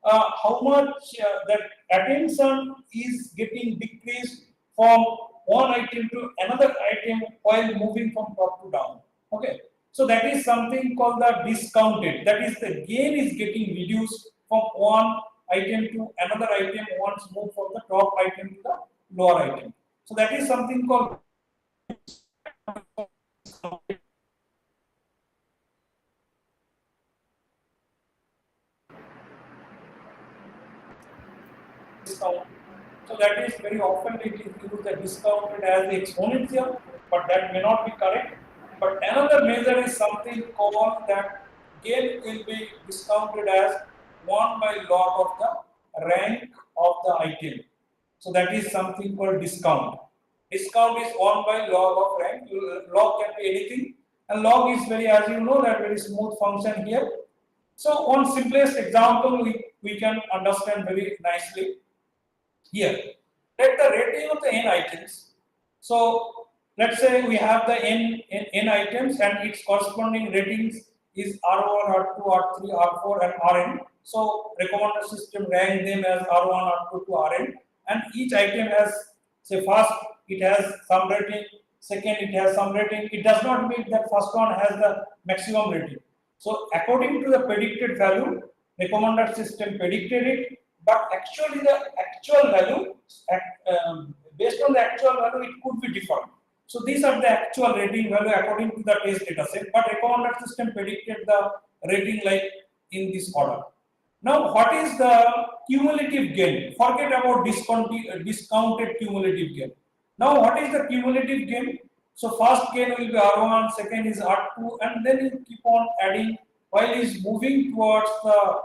Speaker 1: that attention is getting decreased from one item to another item while moving from top to down? Okay, so that is something called the discounted. That is the gain is getting reduced from one item to another item once moved from the top item to the lower item. So that is something called discount. So that is very often it is used as discounted as the exponential, but that may not be correct. But another measure is something called that gain will be discounted as 1 by log of the rank of the item. So that is something called discount. Discount is 1 by log of rank. Log can be anything, and log is very, as you know, that very smooth function here. So one simplest example we can understand very nicely here. Let the rating of the n items. So let's say we have the n items and its corresponding ratings is R1, R2, R3, R4, and Rn. So recommender system rank them as R1, R2 to Rn, and each item has, say, first it has some rating, second it has some rating. It does not mean that first one has the maximum rating. So according to the predicted value, recommender system predicted it, but actually the actual value, based on the actual value, it could be different. So these are the actual rating value according to the test data set, but recommender system predicted the rating like in this order. Now, what is the cumulative gain? Forget about discounted cumulative gain. Now, what is the cumulative gain? So, first gain will be R1, second is R2, and then you keep on adding while it's moving towards the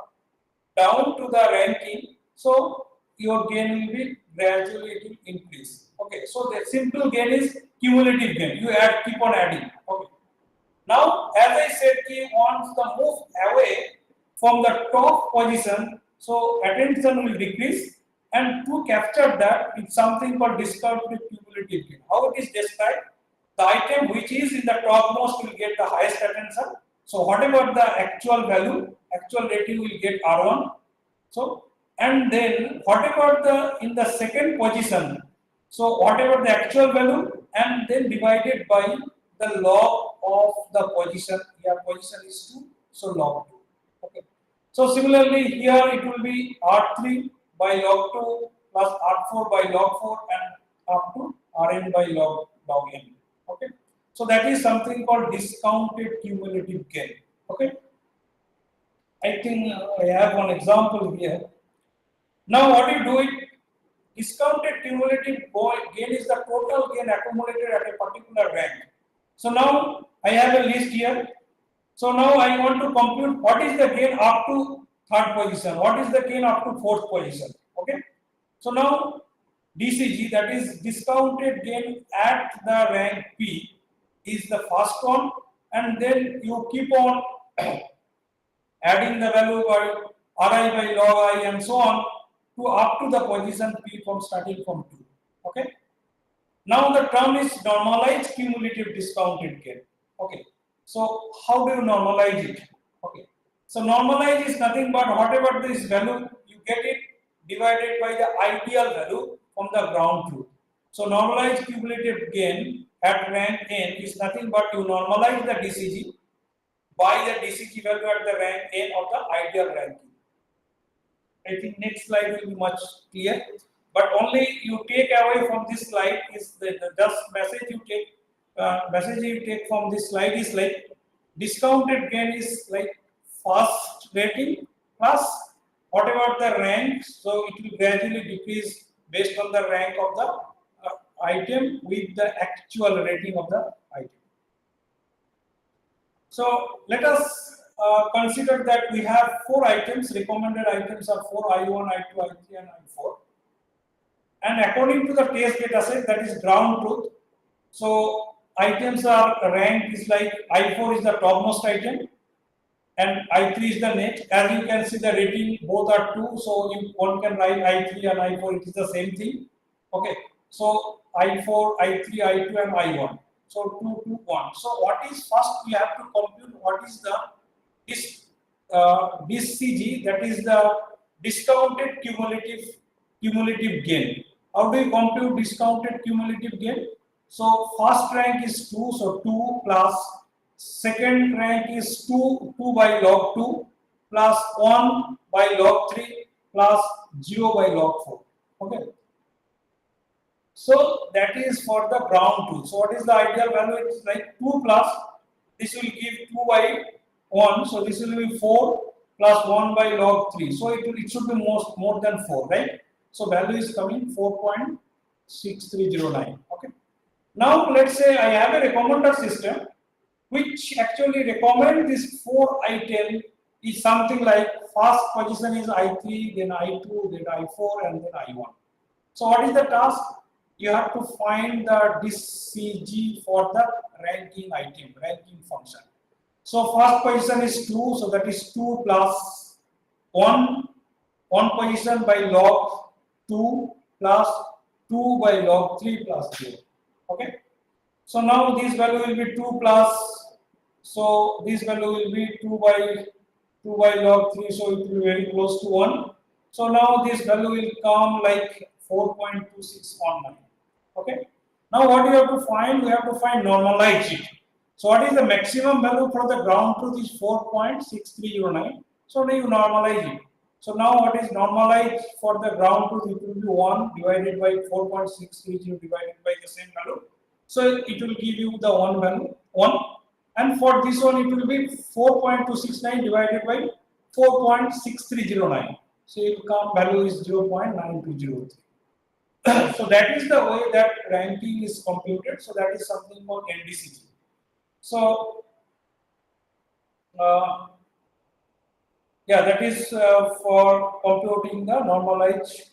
Speaker 1: down to the ranking. So, your gain will be gradually it will increase. Okay, so the simple gain is cumulative gain. You add, keep on adding. Okay. Now, as I said, once the move away from the top position, so attention will decrease, and to capture that, it's something called discounted cumulative gain. How it is described? The item which is in the topmost will get the highest attention. So whatever the actual value, actual rating will get R1. So and then whatever the in the second position, so whatever the actual value and then divided by the log of the position. Here position is 2, so log 2. Okay. So similarly here it will be R3 by log 2 plus R4 by log 4 and up to Rn by log n. Okay. So that is something called discounted cumulative gain. Okay. I think I have one example here. Now what you do it, discounted cumulative gain is the total gain accumulated at a particular rank. So now I have a list here. So now I want to compute what is the gain up to third position, what is the gain up to fourth position. Okay. So now DCG, that is discounted gain at the rank P, is the first one, and then you keep on adding the value by Ri by log I and so on to up to the position P from starting from 2. Okay. Now the term is normalized cumulative discounted gain. Okay. So how do you normalize it? Okay. So normalize is nothing but whatever this value you get it divided by the ideal value from the ground truth. So normalized cumulative gain at rank n is nothing but you normalize the DCG by the DCG value at the rank n of the ideal ranking. I think next slide will be much clear. But only you take away from this slide is the just message you take from this slide is like discounted gain is like first rating plus whatever the rank, so it will gradually decrease based on the rank of the item with the actual rating of the item. So let us consider that we have 4 items. Recommended items are 4: I1, I2, I3, and I4. And according to the test data set, that is ground truth. So items are ranked is like I4 is the topmost item, and I3 is the next. As you can see, the rating both are 2, so if one can write I3 and I4, it is the same thing. Okay, so I4, I3, I2, and I1. So 2, 2, 1. So what is first? We have to compute what is the this CG, that is the discounted cumulative gain. How do you compute discounted cumulative gain? So first rank is 2, so 2 plus second rank is 2 by log 2 plus 1 by log 3 plus 0 by log 4. Okay. So that is for the ground truth. So what is the ideal value? It's like 2 plus, this will give 2 by 1. So this will be 4 plus 1 by log 3. So it should be more than 4, right? So value is coming 4.6309. Okay. Now let's say I have a recommender system which actually recommend this 4 item is something like first position is I3, then I2, then I4, and then I1. So what is the task? You have to find the DCG for the ranking item, ranking function. So first position is 2, so that is 2 plus 1, 1 position by log 2 plus 2 by log 3 plus 0. Okay. So now this value will be 2 plus, so this value will be 2 by log 3, so it will be very close to 1. So now this value will come like 4.2619. Okay. Now what we have to find? We have to find normalize it. So what is the maximum value for the ground truth is 4.6309. So now you normalize it. So now what is normalized for the ground truth? It will be 1 divided by 4.630 divided by the same value. So it will give you the 1 value, 1. And for this one, it will be 4.269 divided by 4.6309. So it will come value is 0.9203. So that is the way that ranking is computed. So that is something called NDCG. So yeah, that is for computing the normalized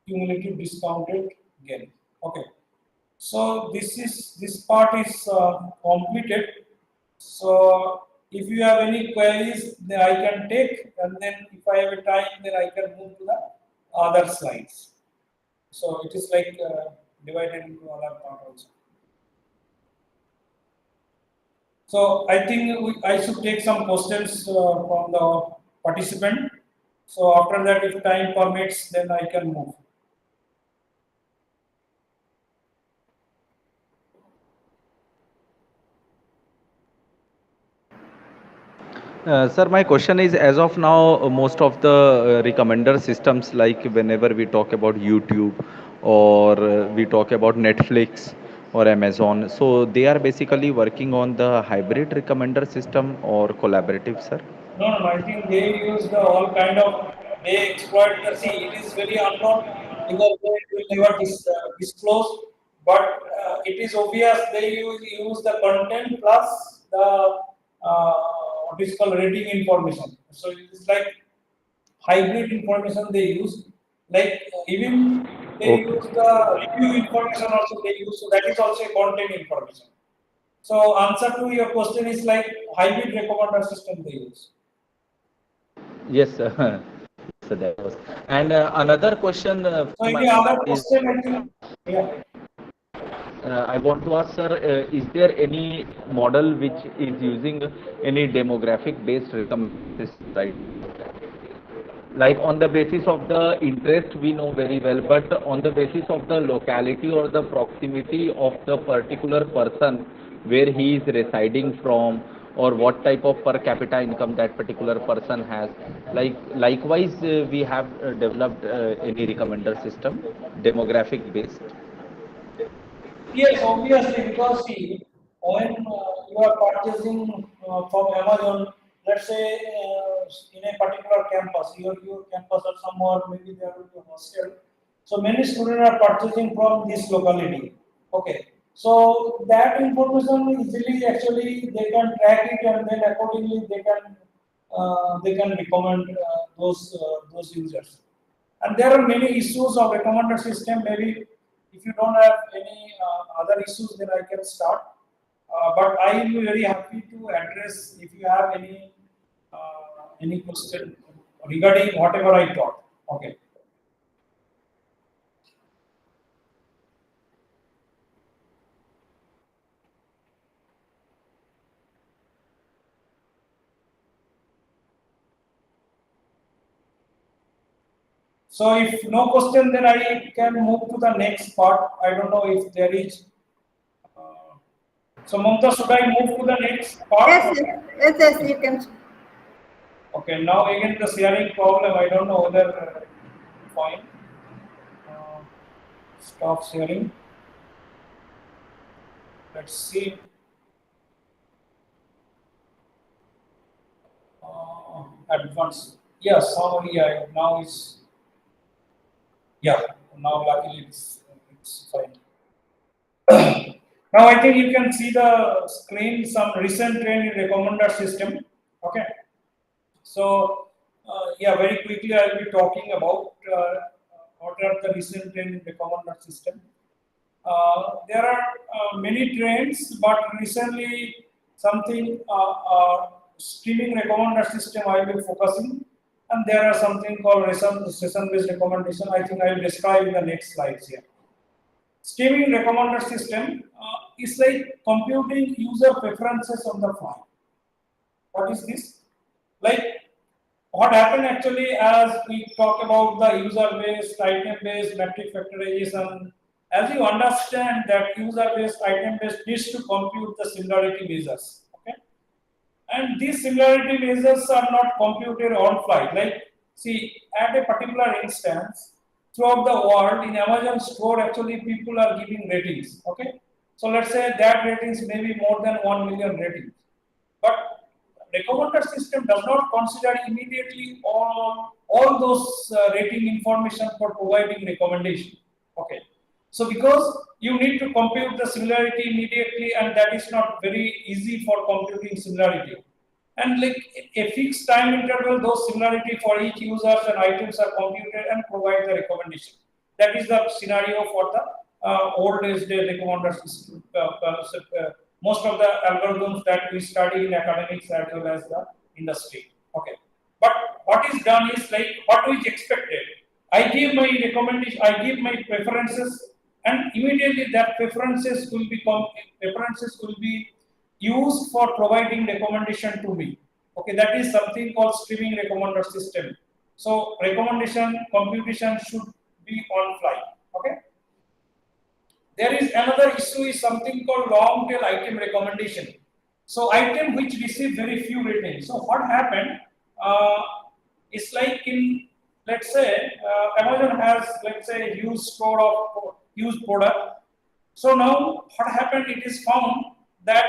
Speaker 1: cumulative discounted gain. Okay. So this part is completed. So if you have any queries, then I can take, and then if I have a time, then I can move to the other slides. So it is like divided into other part also. So I think I should take some questions from the participant. So after that, if time permits, then I can move.
Speaker 3: Sir, my question is, as of now, most of the recommender systems, like whenever we talk about YouTube or we talk about Netflix or Amazon, so they are basically working on the hybrid recommender system or collaborative, sir?
Speaker 1: No, no, no, I think they use the all kind of, they exploit the, see, it is very unknown because they will never disclose, but it is obvious they use the content plus the what is called rating information. So it is like hybrid information they use, like even they use
Speaker 3: Okay.
Speaker 1: the review information also they use, so that is also a content information. So answer to your question is like hybrid recommender system they use.
Speaker 3: Yes, sir. So that was. And another question
Speaker 1: So
Speaker 3: from my
Speaker 1: any other
Speaker 3: side is,
Speaker 1: question, I think, yeah.
Speaker 3: I want to ask, sir, is there any model which is using any demographic based recommendation, right? Like on the basis of the interest we know very well, but on the basis of the locality or the proximity of the particular person where he is residing from, or what type of per capita income that particular person has, like likewise we have developed any recommender system demographic based.
Speaker 1: Yes, obviously, because see, when you are purchasing from Amazon, let's say in a particular campus, your campus or somewhere, maybe there will be a hostel. So many students are purchasing from this locality. Okay. So that information easily actually they can track it and then accordingly they can recommend those users. And there are many issues of recommender system. Maybe if you don't have any other issues, then I can start. But I will be very happy to address if you have any question regarding whatever I taught. Okay. So if no question, then I can move to the next part. I don't know if there is. Uh, so Mamta, should I move to the next part?
Speaker 2: Yes, you can.
Speaker 1: Okay. Now again the sharing problem. I don't know whether fine. Uh, Stop sharing. Let's see. Advanced. Yes. Now it's yeah. Now luckily it's fine. Now I think you can see the screen. Some recent trend in recommender system. Okay. So, yeah, very quickly I'll be talking about what are the recent trends in the recommender system. There are many trends, but recently something streaming recommender system I will be focusing, and there are something called session-based recommendation. I think I will describe in the next slides here. Streaming recommender system is like computing user preferences on the fly. What is this? Like what happened actually as we talk about the user-based, item-based metric factorization, as you understand that user-based, item-based needs to compute the similarity measures. Okay, and these similarity measures are not computed on flight. Like, see, at a particular instance, throughout the world in Amazon store, actually people are giving ratings. Okay, so let's say that ratings may be more than 1 million ratings, but recommender system does not consider immediately all those rating information for providing recommendation. Okay, so because you need to compute the similarity immediately, and that is not very easy for computing similarity. And like a fixed time interval, those similarity for each users and items are computed and provide the recommendation. That is the scenario for the old age day recommender system. Most of the algorithms that we study in academics as well as the industry. Okay, but what is done is like what is expected. I give my recommendation, I give my preferences, and immediately that preferences will be used for providing recommendation to me. Okay, that is something called streaming recommender system. So recommendation computation should be on fly. Okay. There is another issue is something called long tail item recommendation. So item which receive very few ratings. So what happened? Uh, it's like in let's say Amazon has let's say huge store of used product. So now what happened? It is found that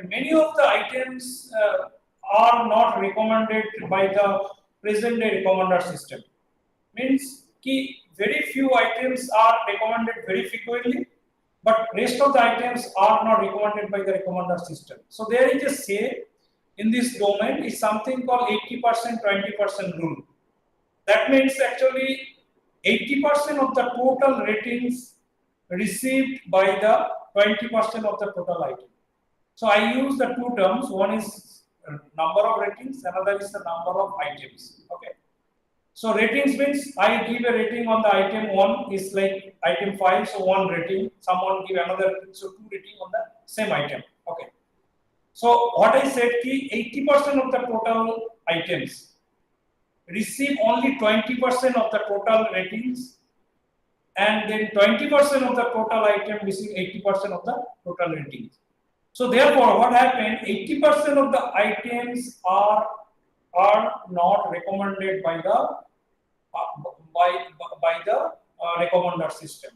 Speaker 1: many of the items are not recommended by the present day recommender system. Means कि very few items are recommended very frequently, but rest of the items are not recommended by the recommender system. So there is a say in this domain is something called 80% 20% rule. That means actually 80% of the total ratings received by the 20% of the total item. So I use the two terms. One is number of ratings, another is the number of items. Okay. So ratings means I give a rating on the item 1 is like item 5, so 1 rating. Someone give another, so 2 rating on the same item. Okay. So what I said ki 80% of the total items receive only 20% of the total ratings, and then 20% of the total item receive 80% of the total ratings. So therefore, what happened? 80% of the items are not recommended by the recommender system.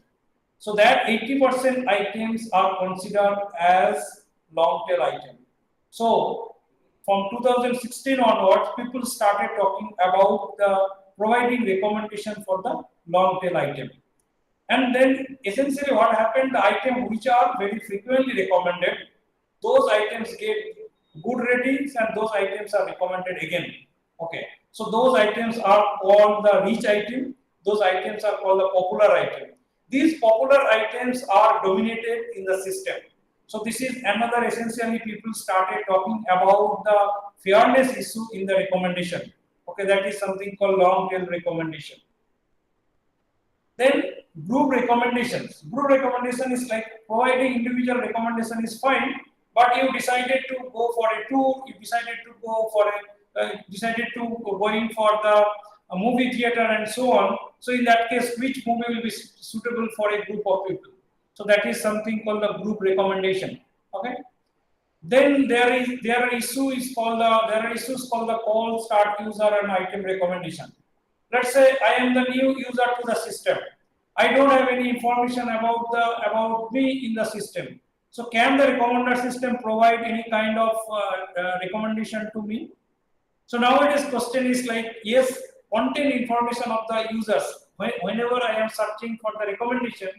Speaker 1: So that 80% items are considered as long tail item. So from 2016 onwards, people started talking about the providing recommendation for the long tail item. And then essentially what happened, the item which are very frequently recommended, those items get good ratings and those items are recommended again. Okay. So those items are called the rich item, those items are called the popular item. These popular items are dominated in the system. So this is another essentially people started talking about the fairness issue in the recommendation. Okay, that is something called long tail recommendation. Then group recommendations. Group recommendation is like providing individual recommendation is fine, but you decided to go for a tour, you decided to go for a, decided to going for the movie theater and so on. So in that case, which movie will be suitable for a group of people? So that is something called the group recommendation. Okay. Then there are issues called the call start user and item recommendation. Let's say I am the new user to the system. I don't have any information about me in the system. So can the recommender system provide any kind of recommendation to me? So nowadays question is like, yes, contain information of the users. Whenever I am searching for the recommendation,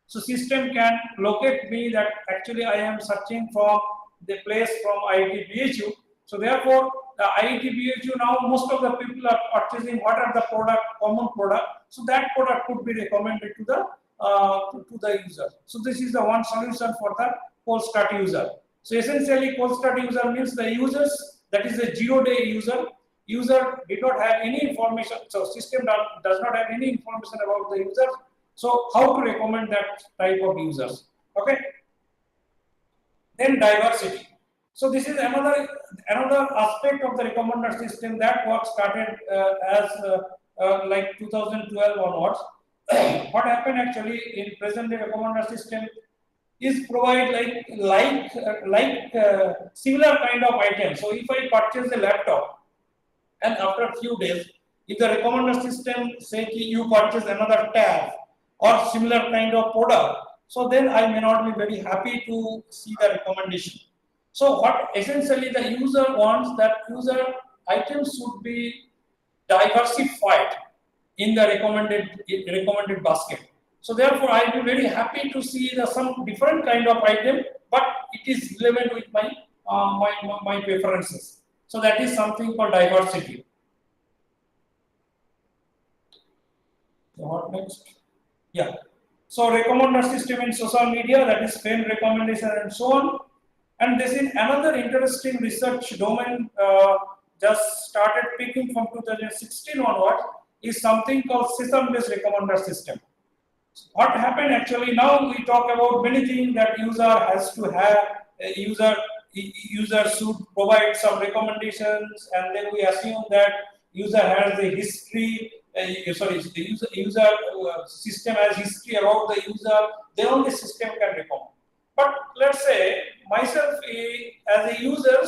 Speaker 1: so system can locate me that actually I am searching for the place from IIT. So therefore, the IIT now most of the people are purchasing what are the product, common product. So that product could be recommended to the user. So this is the one solution for the cold start user. So essentially, cold start user means the users, that is a 0-day user. User did not have any information, so system does not have any information about the user. So how to recommend that type of users? Okay. Then diversity. So this is another aspect of the recommender system that work started as like 2012 onwards. What happened actually in present day recommender system is provide similar kind of item. So if I purchase a laptop and after a few days, if the recommender system say you purchase another tab or similar kind of product, so then I may not be very happy to see the recommendation. So what essentially the user wants, that user items should be diversified in the recommended basket. So therefore, I'll be very happy to see some different kind of item, but it is relevant with my preferences. So that is something called diversity. So what next? Yeah. So recommender system in social media, that is friend recommendation and so on. And this is another interesting research domain just started picking from 2016 onward, is something called system-based recommender system. What happened actually, now we talk about many things that user has to have, user should provide some recommendations, and then we assume that user has a history, the user system has history about the user, then only system can recommend. But let's say myself as a user,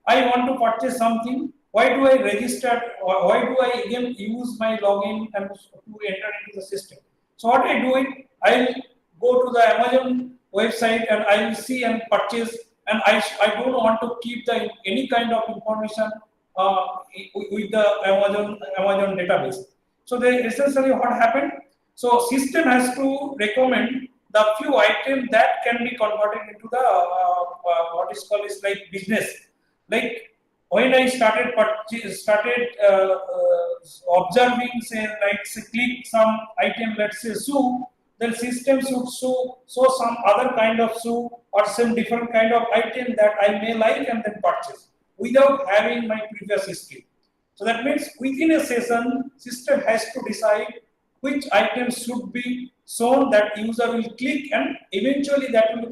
Speaker 1: I want to purchase something. Why do I register, or why do I again use my login and to enter into the system? So what I do it, I'll go to the Amazon website and I will see and purchase, and I don't want to keep any kind of information with the Amazon database. So they essentially what happened. So system has to recommend the few items that can be converted into the what is called is like business. Like when I started observing, say like say click some item, let's say shoe, then system should show some other kind of shoe or some different kind of item that I may like and then purchase without having my previous history. So that means within a session, system has to decide which items should be shown that user will click, and eventually that will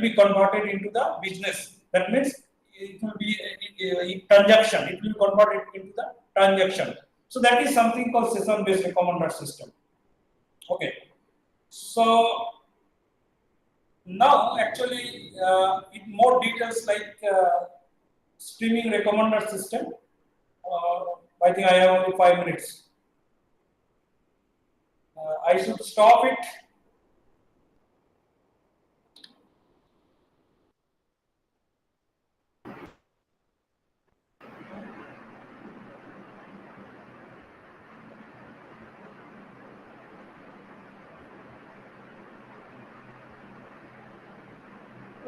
Speaker 1: be converted into the business. That means it will be a transaction. It will convert it into the transaction. So that is something called session-based recommender system. Okay. So now actually in more details like streaming recommender system. I think I have only 5 minutes. I should stop it.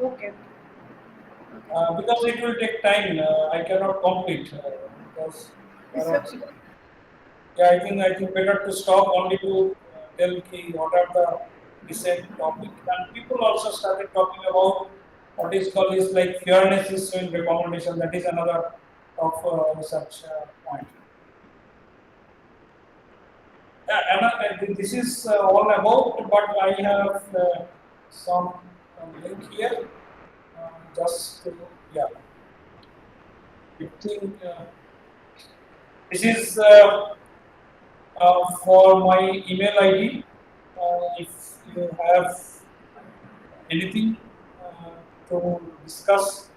Speaker 2: Okay.
Speaker 1: Because it will take time. I cannot complete because
Speaker 2: It's
Speaker 1: there are,
Speaker 2: okay.
Speaker 1: yeah, I think better to stop only to tell what are the recent topic. And people also started talking about what is called is like fairness is in recommendation. That is another of research point. And this is all about, but I have some link here. Just to, yeah, I think this is for my email ID. If you have anything to discuss,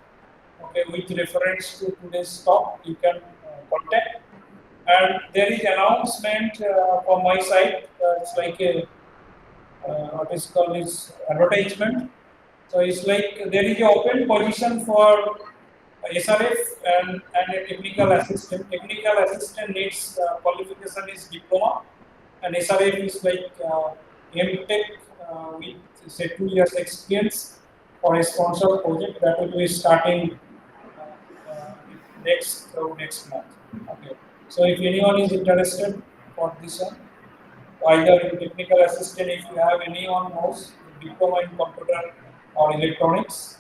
Speaker 1: okay, with reference to today's talk, you can contact. And there is announcement from my side. It's like a what is called is advertisement. So it's like there is an open position for SRF and a technical assistant. Technical assistant needs qualification is diploma, and SRF is like MTech with say 2 years experience for a sponsor project that will be starting next month. Okay. So if anyone is interested for this one, either in technical assistant, if you have anyone knows diploma in computer or electronics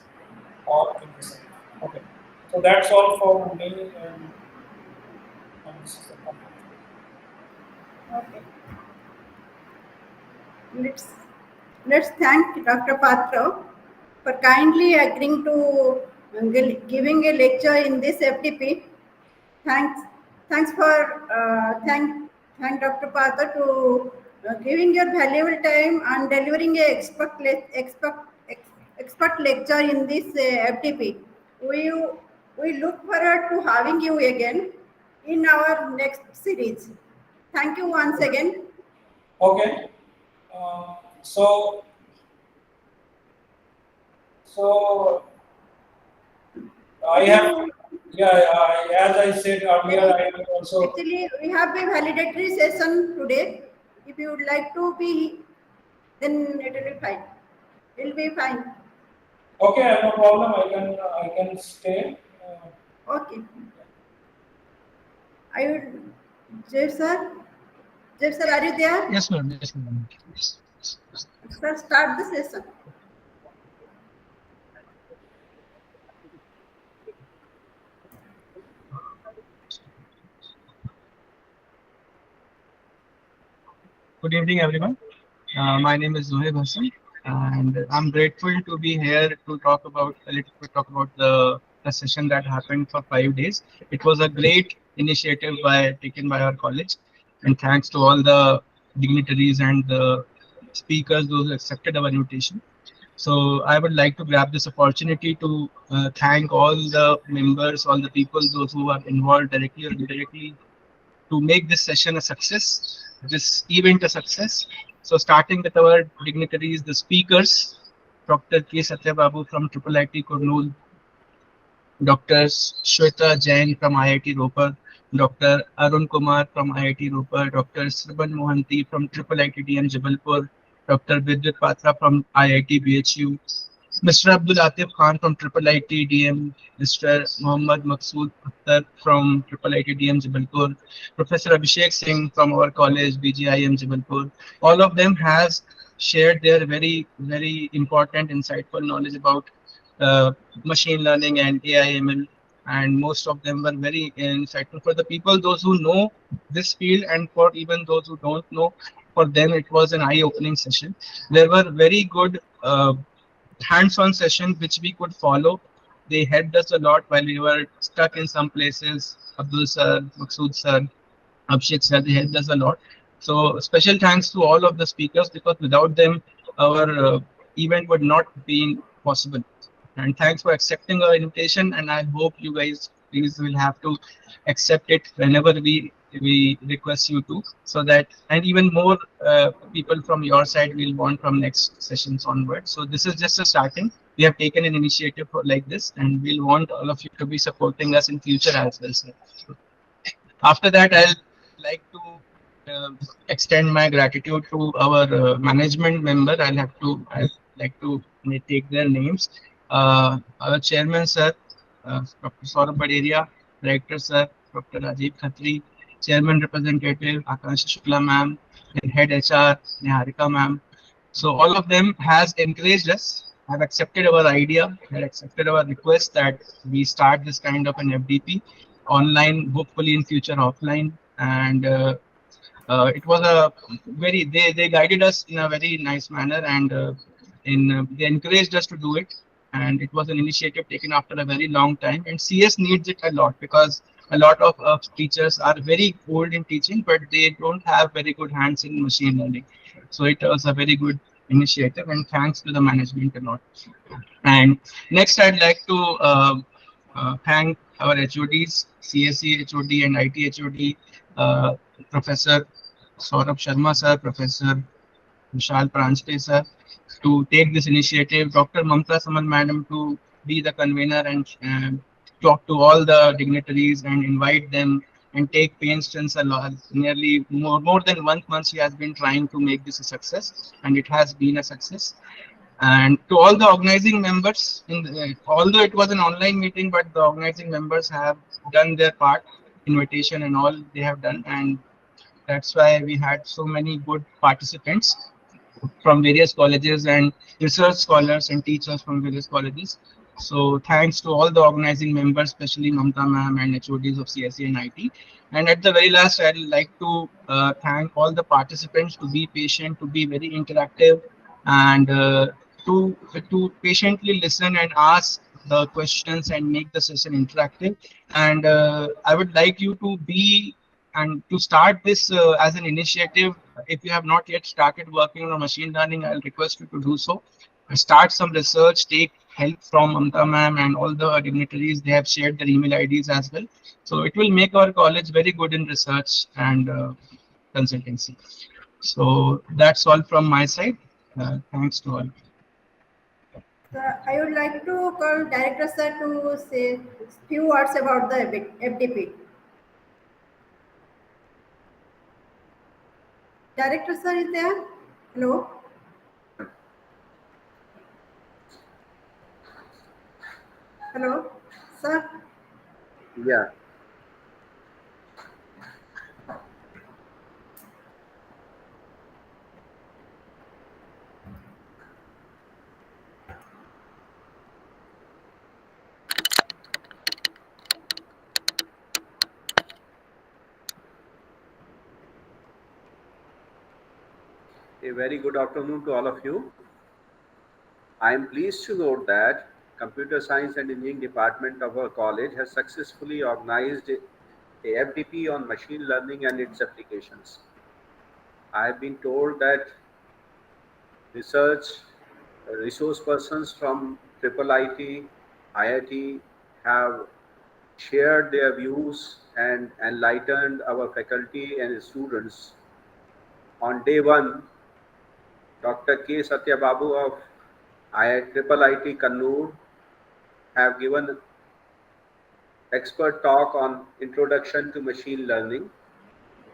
Speaker 1: or in this. Okay. So that's all for me, and this is the complete.
Speaker 2: Okay. Let's let's thank Dr. Patra for kindly agreeing to giving a lecture in this FDP. Thanks, thanks for thank Dr. Patra to giving your valuable time and delivering a expert lecture in this FDP. We we look forward to having you again in our next series. Thank you once again.
Speaker 1: Okay. So I
Speaker 2: If
Speaker 1: have,
Speaker 2: you
Speaker 1: yeah, as I said earlier, I have also.
Speaker 2: actually we have a validatory session today. If you would like to be, then it will be fine. It will be fine.
Speaker 1: Okay, no problem. I can stay.
Speaker 2: Okay. I would, Jeff sir. Jeff sir, are you there?
Speaker 4: Yes, ma'am. Yes, ma'am.
Speaker 2: Sir, start the session.
Speaker 4: Good evening, everyone. My name is Zohaib Hassan, and I'm grateful to be here to talk about the session that happened for 5 days. It was a great initiative taken by our college, and thanks to all the dignitaries and the speakers those who accepted our invitation. So I would like to grab this opportunity to thank all the members, all the people, those who are involved directly or indirectly to make this session a success, this event a success. So starting with our dignitaries, the speakers, Dr. K. Satyababu from Triple IT Kurnool, Dr. Shweta Jain from IIT Ropar, Dr. Arun Kumar from IIT Ropar, Dr. Sriban Mohanty from Triple ITDM Jabalpur, Dr. Vidyut Patra from IIT BHU, Mr. Abdul Atif Khan from Triple IT DM, Mr. Mohammad Maqsood Akhtar from Triple IT DM Jabalpur, Professor Abhishek Singh from our college BGIM Jabalpur. All of them has shared their very important, insightful knowledge about uh, machine learning and AI ML, and most of them were very insightful for the people, those who know this field, and for even those who don't know. For them, it was an eye-opening session. There were very good hands-on session which we could follow. They helped us a lot while we were stuck in some places. Abdul sir, Maksud sir, Abhishek sir, they helped us a lot. So special thanks to all of the speakers, because without them, our event would not be possible. And thanks for accepting our invitation. And I hope you guys please will have to accept it whenever we request you to, so that and even more people from your side will want from next sessions onward. So this is just a starting. We have taken an initiative for like this, and we'll want all of you to be supporting us in future as well, sir. After that, I'll like to extend my gratitude to our management member. I'd like to take their names. our chairman, sir, Dr. Saurabh Baderia, director, sir, Dr. Rajiv Khatri, chairman representative, Akansha Shukla ma'am, and head HR, Niharika ma'am. So all of them has encouraged us, have accepted our idea, have accepted our request that we start this kind of an FDP online, hopefully in future offline. And it was a they guided us in a very nice manner, and they encouraged us to do it, and it was an initiative taken after a very long time, and CS needs it a lot because a lot of teachers are very old in teaching, but they don't have very good hands in machine learning. So it was a very good initiative, and thanks to the management a lot. And next, I'd like to thank our HODs, CSE HOD and IT HOD, Professor Saurabh Sharma sir, Professor Vishal Pranjte sir, to take this initiative, Dr. Mamta Samal madam to be the convener and talk to all the dignitaries and invite them and take pains since a lot, nearly more than 1 month she has been trying to make this a success, and it has been a success. And to all the organizing members, although it was an online meeting, but the organizing members have done their part, invitation and all they have done, and that's why we had so many good participants from various colleges and research scholars and teachers from various colleges. So thanks to all the organizing members, especially Mamta ma'am and HODs of CSE and IT. And at the very last, I'd like to thank all the participants to be patient, to be very interactive, and to patiently listen and ask the questions and make the session interactive. And I would like you to be and to start this as an initiative. If you have not yet started working on machine learning, I'll request you to do so. Start some research, take help from Mamta ma'am and all the dignitaries. They have shared their email IDs as well. So it will make our college very good in research and consultancy. So that's all from my side. Thanks to all.
Speaker 2: I would like to call Director Sir to say few words about the FDP. Director Sir is there? Hello? Hello? Sir?
Speaker 5: Yeah, a very good afternoon to all of you. I am pleased to note that Computer Science and Engineering Department of our college has successfully organized a FDP on machine learning and its applications. I have been told that research resource persons from Triple IT, IIT have shared their views and enlightened our faculty and students. On day one, Dr. K. Satyababu of Triple IT Kannur have given expert talk on introduction to machine learning.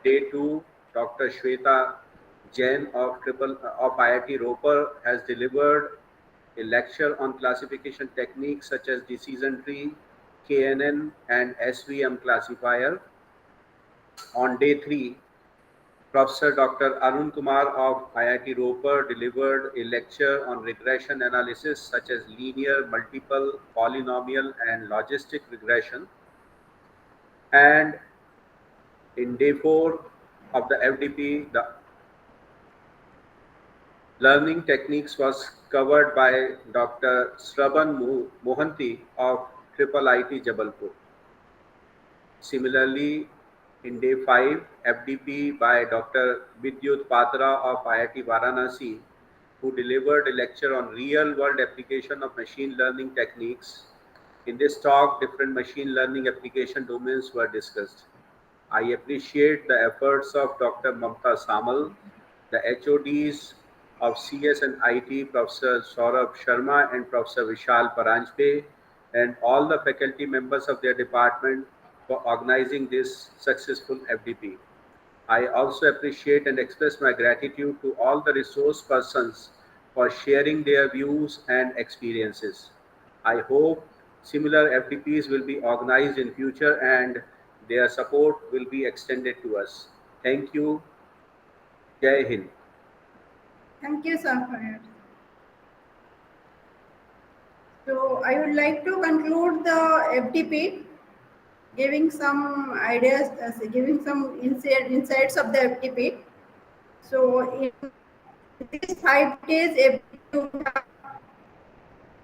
Speaker 5: Day two, Dr. Shweta Jain of IIT Ropar has delivered a lecture on classification techniques such as decision tree, KNN, and SVM classifier. On day three, Professor Dr. Arun Kumar of IIT Ropar delivered a lecture on regression analysis such as linear, multiple, polynomial, and logistic regression. And in day 4 of the FDP, the learning techniques was covered by Dr. Sravan Mohanty of Triple IT Jabalpur. Similarly, in day 5, FDP by Dr. Vidyut Patra of IIT Varanasi, who delivered a lecture on real-world application of machine learning techniques. In this talk, different machine learning application domains were discussed. I appreciate the efforts of Dr. Mamta Samal, the HODs of CS and IT, Professor Saurabh Sharma and Professor Vishal Paranjpe, and all the faculty members of their department for organizing this successful FDP. I also appreciate and express my gratitude to all the resource persons for sharing their views and experiences. I hope similar FDPs will be organized in future and their support will be extended to us. Thank you. Jai Hind.
Speaker 2: Thank you, sir, for it. So I would like to conclude the FDP, giving some ideas, giving some insights of the FDP. So in these 5 days, FDP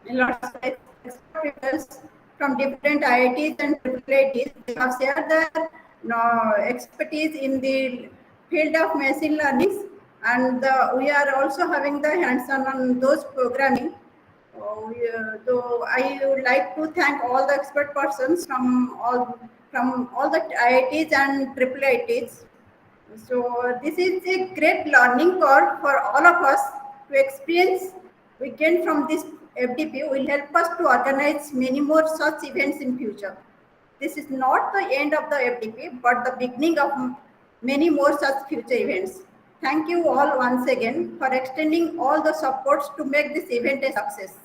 Speaker 2: lots of experts from different IITs and IITs. They have shared their expertise in the field of machine learning, and we are also having the hands-on on those programming. So I would like to thank all the expert persons from all the IITs and triple IITs. So this is a great learning curve for all of us to experience. We gain from this FDP will help us to organize many more such events in future. This is not the end of the FDP, but the beginning of many more such future events. Thank you all once again for extending all the supports to make this event a success.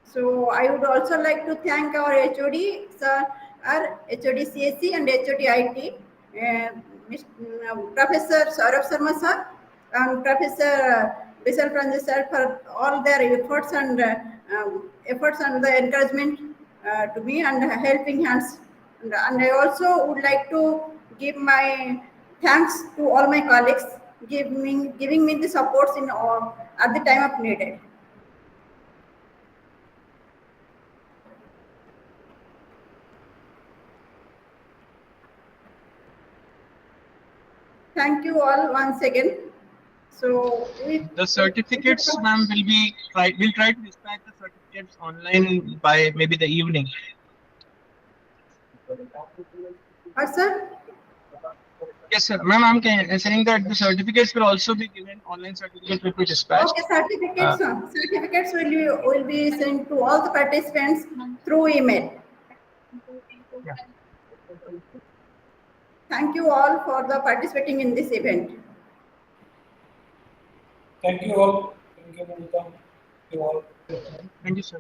Speaker 2: So I would also like to thank our HOD, sir, our HOD CSC and HOD IT, Professor Saurabh Sharma sir, and Professor Vishal Pranjay sir for all their efforts and the encouragement to me and helping hands. And I also would like to give my thanks to all my colleagues, giving me the supports in all, at the time of needed. Thank you all once again. So
Speaker 4: The certificates, ma'am, we'll try to dispatch the certificates online by maybe the evening.
Speaker 2: sir,
Speaker 4: Yes, sir. Ma'am, I'm saying that the certificates will also be given, online certificates will be dispatched.
Speaker 2: okay, certificates will be sent to all the participants through email.
Speaker 4: Yeah.
Speaker 2: Thank you all for the participating in this event.
Speaker 1: Thank you all. Thank you, Monica. Thank you all.
Speaker 4: Thank you, sir.